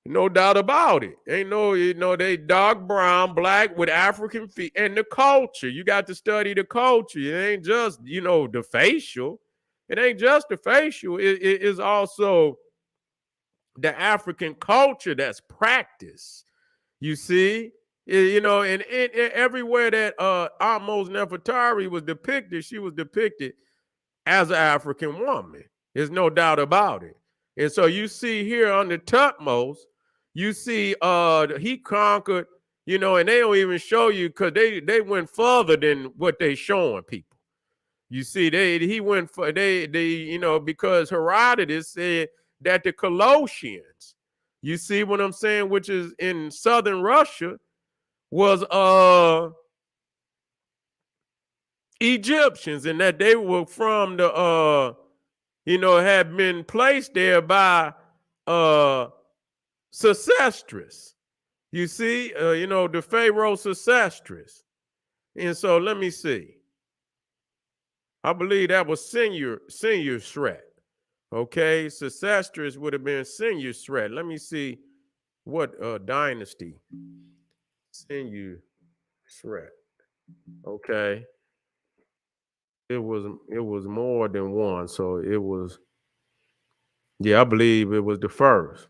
No doubt about it. Ain't they dark brown, black with African feet, and the culture. You got to study the culture. It ain't just, the facial. It ain't just the facial. It is also the African culture that's practiced. You see, and everywhere that Ahmose Nefertari was depicted, she was depicted as an African woman. There's no doubt about it. And so you see here on the Tutmos, you see he conquered, and they don't even show you, because they went further than what they showing people. You see, he went for because Herodotus said that the Colossians, you see what I'm saying, which is in southern Russia, was Egyptians, and that they were from the had been placed there by Sesostris. You see, the Pharaoh Sesostris. And so let me see. I believe that was Senusret. Okay, Sesostris would have been Senusret. Let me see what dynasty. Senusret. Okay. It was more than one, so it was. Yeah, I believe it was the first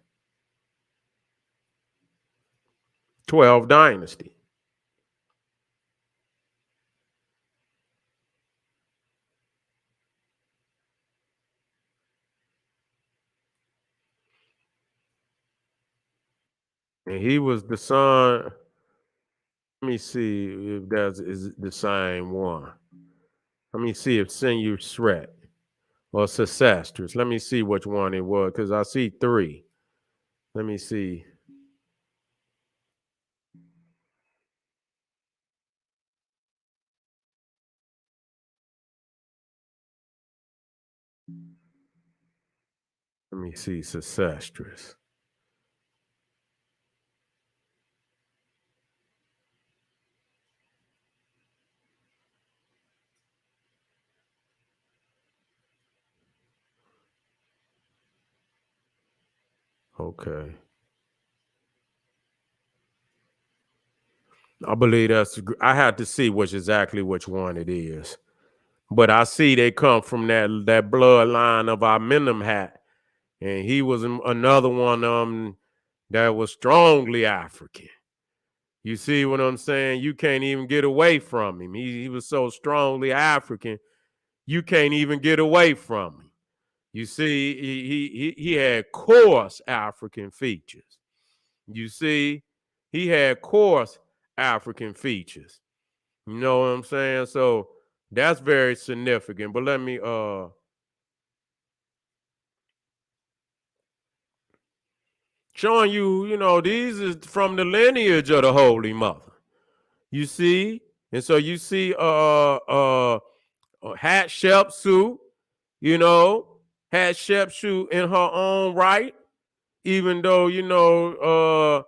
12th dynasty. And he was the son. Let me see if that is the same one. Let me see if Senusret or Sesostris. Let me see which one it was, because I see 3. Let me see. Let me see Sesostris. Okay. I believe I had to see exactly which one it is. But I see they come from that bloodline of Amenemhat. And he was another one that was strongly African. You see what I'm saying? You can't even get away from him. He was so strongly African, you can't even get away from him. You see, he had coarse African features. You see, he had coarse African features. You know what I'm saying? So that's very significant. But let me showing you, these is from the lineage of the Holy Mother. You see? And so you see Hatshepsut, had Shepshu in her own right, even though, a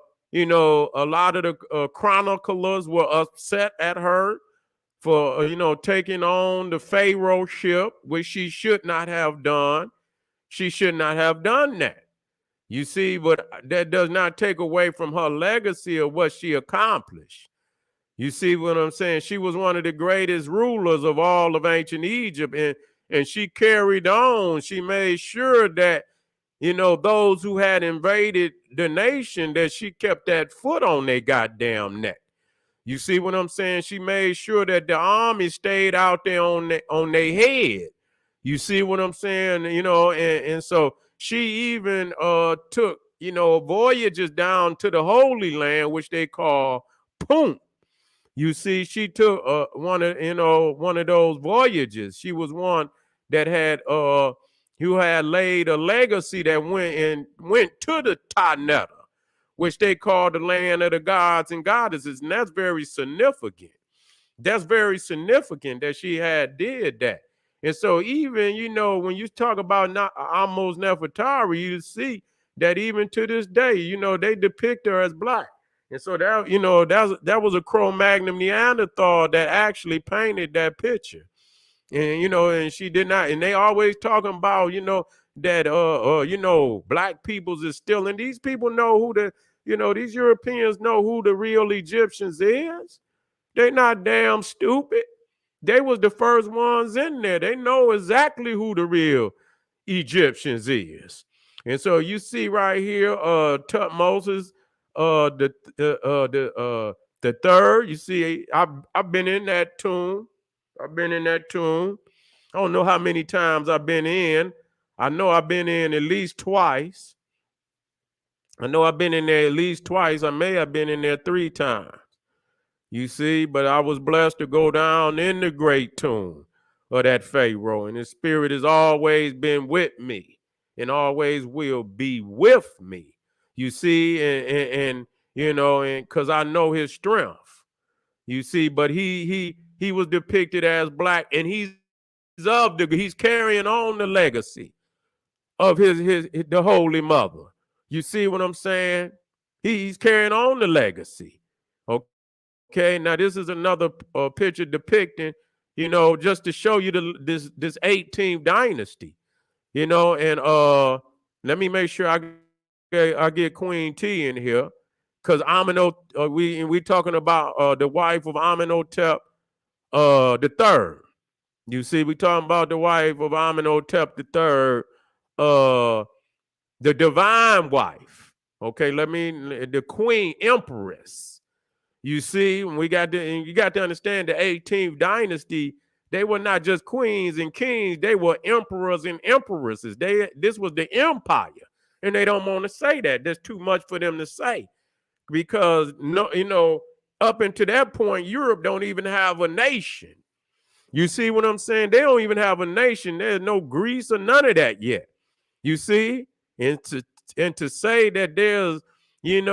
lot of the chroniclers were upset at her for, taking on the Pharaoh ship, which she should not have done. She should not have done that. You see, but that does not take away from her legacy of what she accomplished. You see what I'm saying? She was one of the greatest rulers of all of ancient Egypt, and she carried on. She made sure that, those who had invaded the nation, that she kept that foot on their goddamn neck. You see what I'm saying? She made sure that the army stayed out there on their head. You see what I'm saying? And so she even took, voyages down to the Holy Land, which they call Punt. You see, she took one of those voyages. She was one that had who had laid a legacy that went to the Taneta, which they call the land of the gods and goddesses, and that's very significant. That's very significant that she did that. And so even, when you talk about Amos Nefertari, you see that even to this day, they depict her as black. And so that was a Cro-Magnon Neanderthal that actually painted that picture. And, and she did not, and they always talking about, that, black peoples is still, and these people know who these Europeans know who the real Egyptians is. They not damn stupid. They was the first ones in there. They know exactly who the real Egyptians is. And so you see right here, Tutmosis, the third. You see, I've been in that tomb. I've been in that tomb. I don't know how many times I've been in. I know I've been in at least twice. I know I've been in there at least twice. I may have been in there 3 times. You see, but I was blessed to go down in the great tomb of that Pharaoh, and his spirit has always been with me and always will be with me. You see, and because I know his strength. You see, but he was depicted as black, and he's carrying on the legacy of the Holy Mother. You see what I'm saying? He's carrying on the legacy. Okay, now this is another picture depicting, just to show you this 18th dynasty, and let me make sure I get Queen T in here, because Amenhotep, we talking about the wife of Amenhotep the third. You see, we talking about the wife of Amenhotep the third, the divine wife. Okay, the queen empress. You see, when you got to understand the 18th dynasty, they were not just queens and kings, they were emperors and empresses. This was the empire. And they don't want to say that. There's too much for them to say. Because up until that point, Europe don't even have a nation. You see what I'm saying? They don't even have a nation. There's no Greece or none of that yet. You see? And to say that there's, an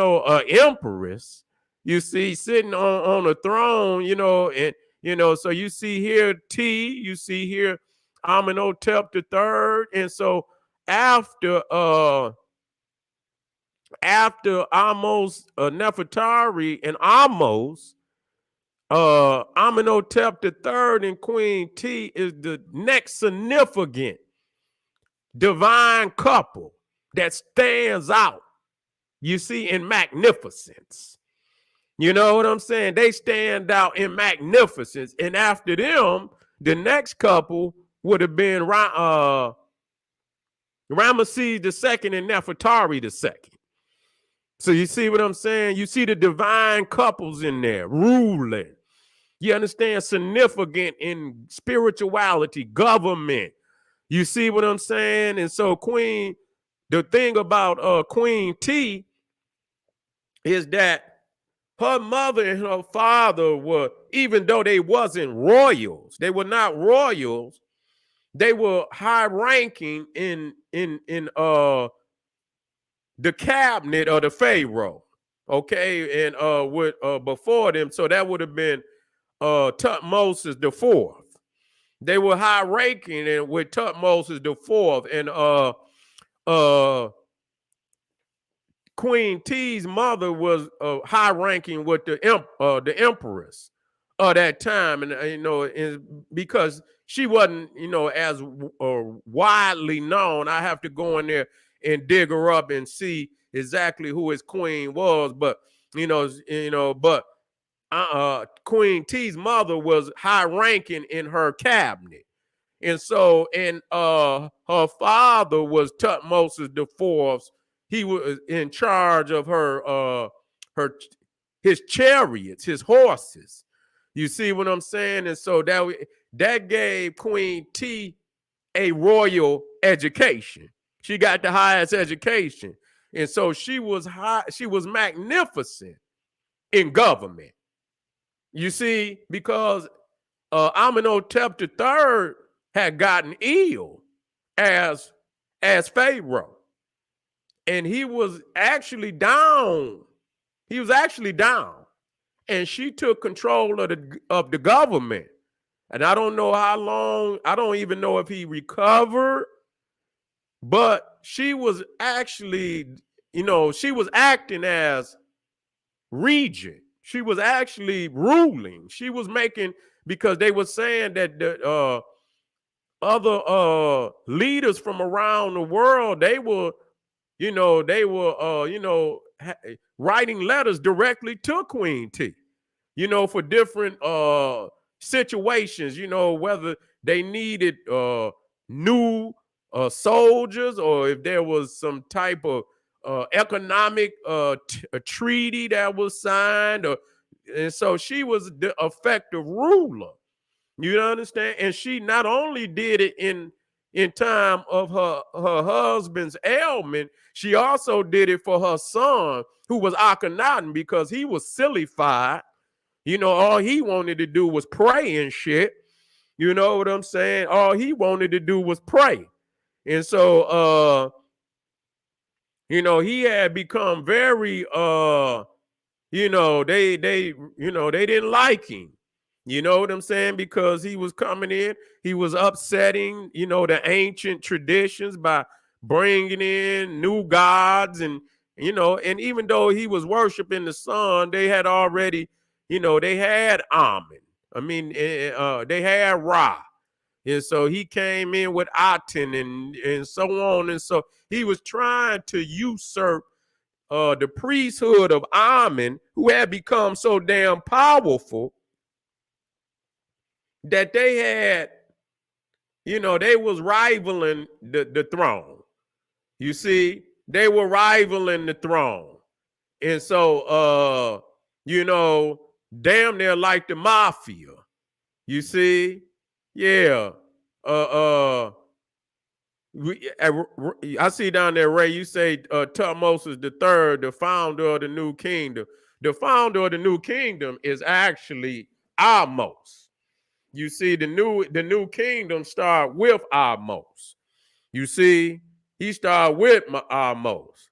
empress, you see, sitting on a throne, and so you see here T, you see here Amenhotep the third, and so after Amos Nefertari and Amenhotep the third and Queen T is the next significant divine couple that stands out. You see, in magnificence. You know what I'm saying? They stand out in magnificence. And after them, the next couple would have been Ramesses II and Nefertari II. So you see what I'm saying? You see the divine couples in there ruling. You understand? Significant in spirituality, government. You see what I'm saying? And so the thing about Queen T is that her mother and her father were, even though they wasn't royals, they were not royals, they were high ranking in the cabinet of the Pharaoh. Okay, and before them, so that would have been Tutmosis the fourth. They were high ranking and with Tutmosis the fourth and uh Queen T's mother was high ranking with the empress of that time, and because she wasn't as widely known. I have to go in there and dig her up and see exactly who his queen was, but but Queen T's mother was high ranking in her cabinet. And so, and her father was Tutmosis the fourth. He was in charge of his chariots, his horses. You see what I'm saying? And so that gave Queen T a royal education. She got the highest education. And so she was magnificent in government. You see, because Amenhotep III had gotten ill as Pharaoh, and he was actually down. He was actually down, and she took control of the government. And I don't know how long. I don't even know if he recovered, but she was actually, she was acting as regent. She was actually ruling. She was making, because they were saying that the other leaders from around the world, they were writing letters directly to Queen T, for different situations, whether they needed new soldiers, or if there was some type of economic a treaty that was signed, and so she was the effective ruler. You understand? And she not only did it in time of her husband's ailment, she also did it for her son, who was Akhenaten, because he was sillified. All he wanted to do was pray and shit. You know what I'm saying? All he wanted to do was pray. And so he had become very they didn't like him. You know what I'm saying? Because he was coming in, he was upsetting, the ancient traditions by bringing in new gods, and and even though he was worshiping the sun, they had already, they had Amen. I mean, they had Ra. And so he came in with Aten and so on. And so he was trying to usurp the priesthood of Amen, who had become so damn powerful that they had, they was rivaling the throne. You see, they were rivaling the throne. And so, damn near like the mafia. You see? Yeah. I see down there, Ray, you say Tutmosis III, the founder of the new kingdom. The founder of the new kingdom is actually Ahmose. You see, the new kingdom start with Ahmose. You see, he started with Ahmose.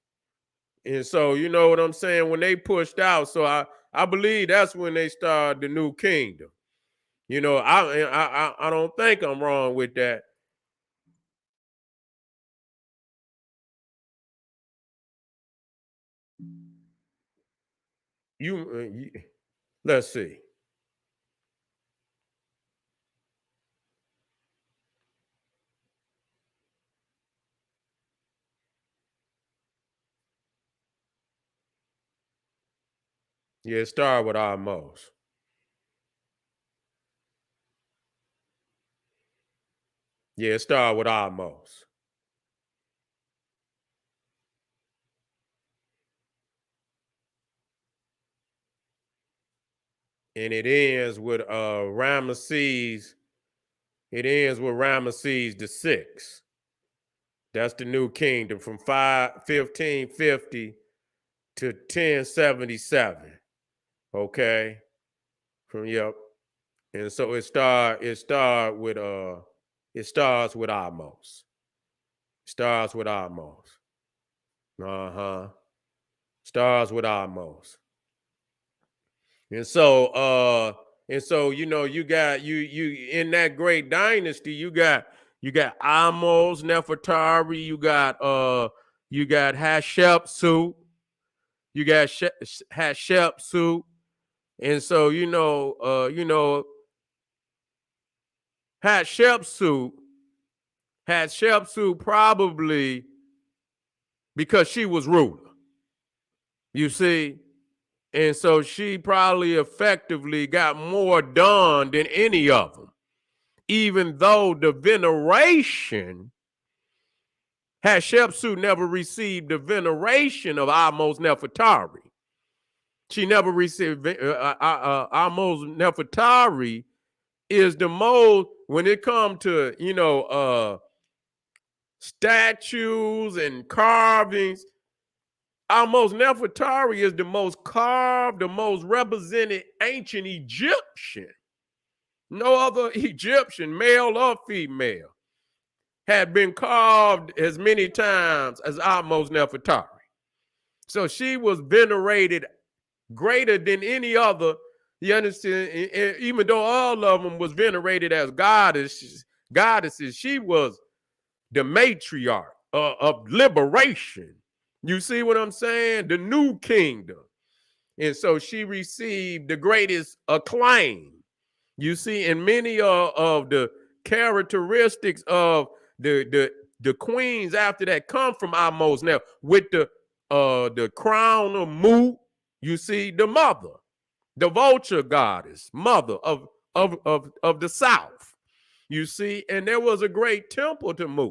And so, you know what I'm saying? When they pushed out, so I believe that's when they started the new kingdom. I don't think I'm wrong with that. Let's see. Yeah, it started with Ahmose. Yeah, it started with Ahmose. And it ends with Ramesses. It ends with Ramesses the sixth. That's the new kingdom from 1550 to 1077. Okay. From yep. And so it starts with Ahmose. Starts with Ahmose. Uh-huh. Starts with Ahmose. And so And so, you know, you got you in that great dynasty, you got Amos, Nefertari, you got Hatshepsut, you got Hatshepsut. And so, Hatshepsut probably because she was ruler. You see? And so she probably effectively got more done than any of them, even though the veneration, Hatshepsut never received the veneration of Amos Nefertari. She never received, Amos Nefertari is the most, when it comes to, statues and carvings, Amos Nefertari is the most carved, the most represented ancient Egyptian. No other Egyptian, male or female, had been carved as many times as Amos Nefertari. So she was venerated greater than any other, you understand? Even though all of them was venerated as goddesses, she was the matriarch of liberation. You see what I'm saying? The new kingdom. And so she received the greatest acclaim. You see, in many of the characteristics of the queens after that come from Amos now, with the crown of Mu, you see, the mother, the vulture goddess, mother of the South. You see, and there was a great temple to Mu.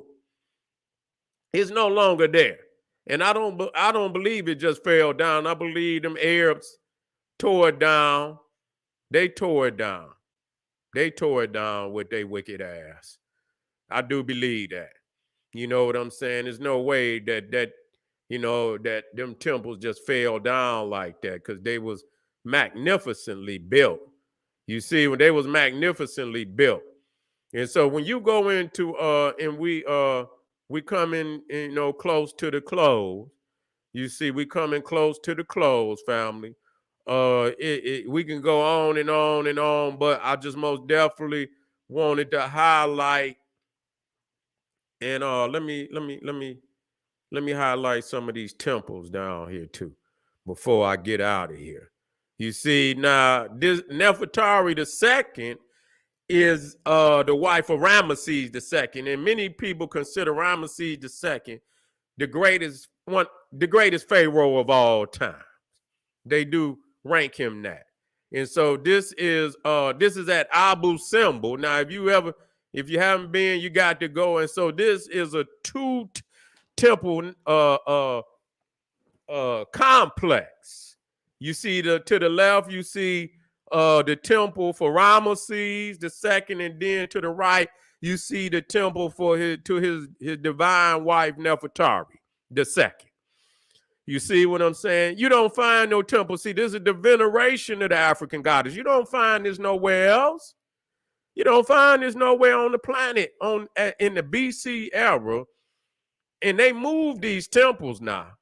It's no longer there. And I don't believe it just fell down. I believe them Arabs tore it down. They tore it down. They tore it down with their wicked ass. I do believe that. You know what I'm saying? There's no way that them temples just fell down like that, because they was magnificently built. You see, when they was magnificently built. And so when you go into and we come in, close to the close. You see, we coming close to the close, family. We can go on and on and on, but I just most definitely wanted to highlight, and let me highlight some of these temples down here too before I get out of here. You see, now this Nefertari II is the wife of Ramesses II, and many people consider Ramesses II the greatest pharaoh of all time. They do rank him that. And so this is at Abu Simbel. Now, if you haven't been, you got to go. And so this is a two temple complex. You see to the left, you see the temple for Ramesses II, and then to the right, you see the temple for his divine wife Nefertari II. You see what I'm saying? You don't find no temple. See, this is the veneration of the African goddess. You don't find this nowhere else. You don't find this nowhere on the planet in the BC era. And they moved these temples now.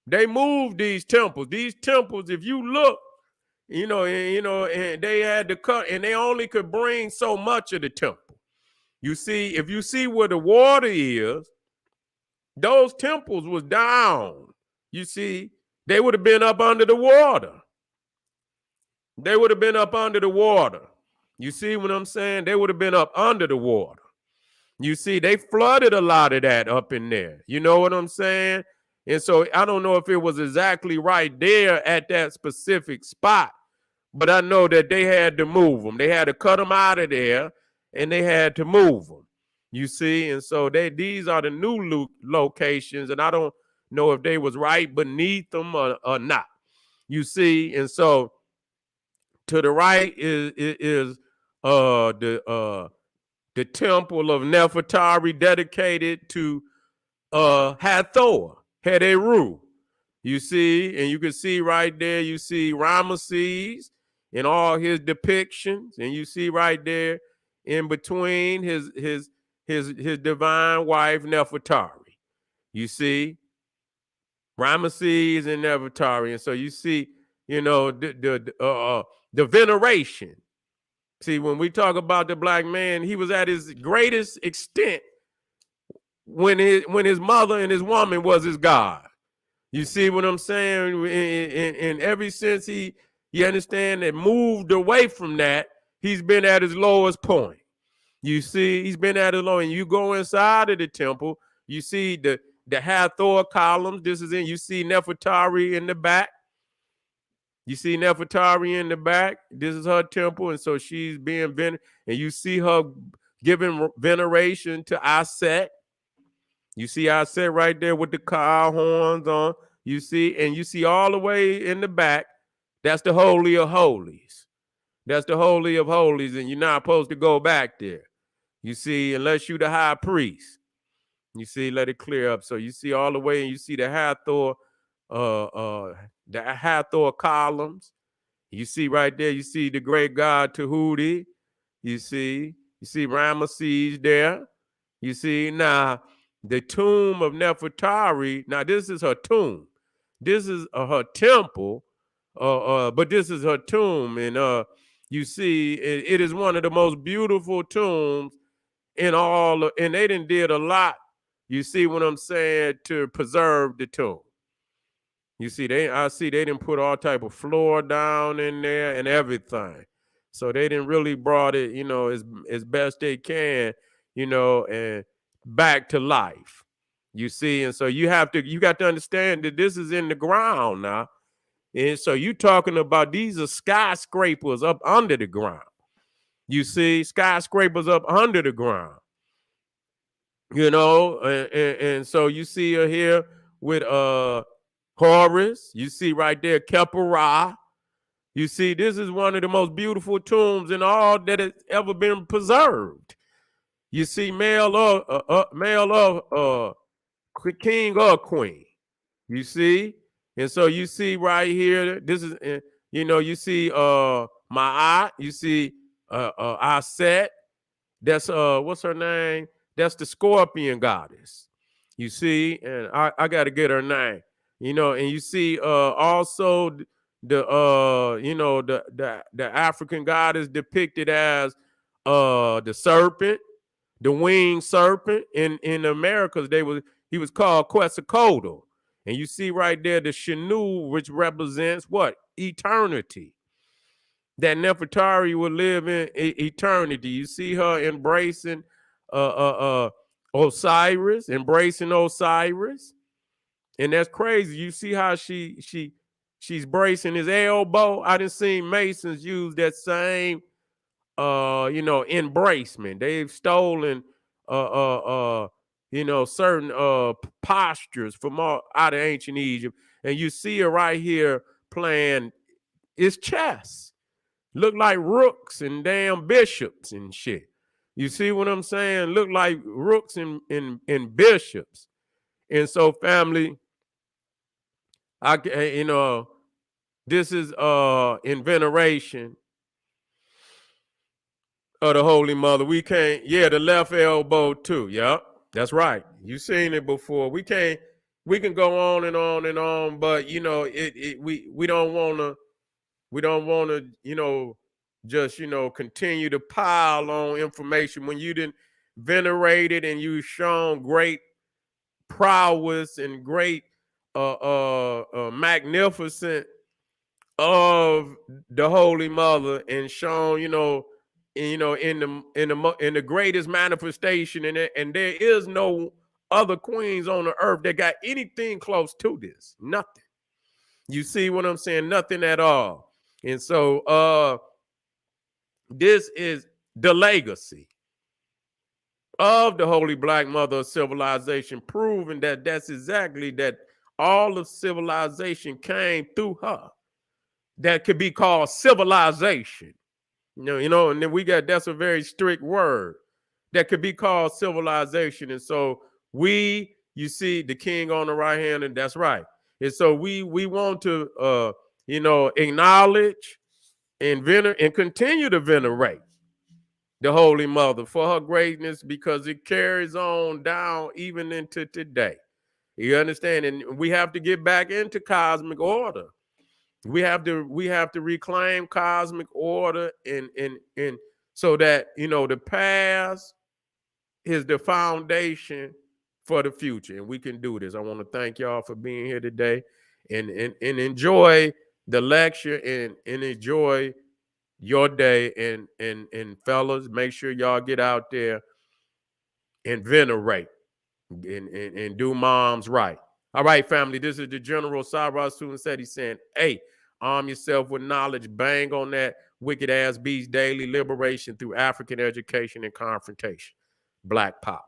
They moved these temples. These temples, if you look, and they had to cut, and they only could bring so much of the temple. You see, if you see where the water is, those temples was down. You see, they would have been up under the water. They would have been up under the water. You see what I'm saying? They would have been up under the water. You see, they flooded a lot of that up in there. You know what I'm saying? And so I don't know if it was exactly right there at that specific spot, but I know that they had to move them. They had to cut them out of there, and they had to move them. You see, and so these are the new locations, and I don't know if they was right beneath them or not. You see, and so to the right is the temple of Nefertari, dedicated to Hathor, Heru. You see, and you can see right there, you see Ramesses in all his depictions, and you see right there in between his divine wife Nefertari. You see Ramesses and Nefertari, and so you see, the veneration. See, when we talk about the black man, he was at his greatest extent when his mother and his woman was his God. You see what I'm saying? In every sense, you understand that moved away from that, he's been at his lowest point. You see, he's been at his low, and you go inside of the temple, you see the Hathor columns. This is in, you see Nefertari in the back. You see Nefertari in the back. This is her temple, and so she's being venerated, and you see her giving veneration to Aset. You see Aset right there with the cow horns on. You see, and you see all the way in the back, that's the Holy of Holies. That's the Holy of Holies, and you're not supposed to go back there. You see, unless you're the high priest. You see, let it clear up. So you see all the way, and you see the Hathor columns. You see right there, you see the great god Tahuti. You see Ramesses there. You see, now the tomb of Nefertari, now this is her tomb. This is her temple, but this is her tomb. And you see, it is one of the most beautiful tombs in all, and they did a lot, you see what I'm saying, to preserve the tomb. You see, I see they didn't put all type of floor down in there and everything. So they didn't really brought it, you know, as best they can, you know, and back to life. You see, and so you got to understand that this is in the ground now. And so you talking about, these are skyscrapers up under the ground. You see, skyscrapers up under the ground. You know, and so you see her here with Horus. You see right there, Khepera. You see, this is one of the most beautiful tombs in all that has ever been preserved. You see, male of king or queen. You see, and so you see right here, this is, you know, you see Ma'at. You see Aset. That's what's her name? That's the scorpion goddess. You see, and I got to get her name. You know, and you see also the you know, the African goddess depicted as the serpent, the winged serpent. In Americas, he was called Quetzalcoatl. And you see right there the Shanu, which represents what? Eternity. That Nefertari will live in eternity. You see her embracing Osiris, and that's crazy. You see how she's bracing his elbow. I done seen Masons use that same you know, embracement. They've stolen you know, certain postures from out of ancient Egypt, and you see her right here playing it's chess. Look like rooks and damn bishops and shit. You see what I'm saying? Look like rooks and bishops. And so, family, you know, this is in veneration of the Holy Mother. We can't, yeah, the left elbow too. Yep, that's right. You've seen it before. We can go on and on and on, but you know, we don't wanna, you know, just, you know, continue to pile on information when you didn't venerate it and you've shown great prowess and great magnificent of the Holy Mother, and shown, you know, in the greatest manifestation, and there is no other queens on the earth that got anything close to this. Nothing. You see what I'm saying? Nothing at all. And so this is the legacy of the Holy Black Mother of civilization, proving that that's exactly that all of civilization came through her. That could be called civilization. You know, and then that's a very strict word. That could be called civilization. And so you see the king on the right hand, and that's right. And so we want to you know, acknowledge and continue to venerate the Holy Mother for her greatness, because it carries on down even into today. You understand? And we have to get back into cosmic order. We have to reclaim cosmic order and so that, you know, the past is the foundation for the future, and we can do this. I want to thank y'all for being here today, and enjoy the lecture, and enjoy your day, and fellas, make sure y'all get out there and venerate and do moms right. All right, family, this is the General Cyrus Student Said. He's saying, hey, arm yourself with knowledge, bang on that wicked ass beast daily, liberation through African education and confrontation. Black Pop.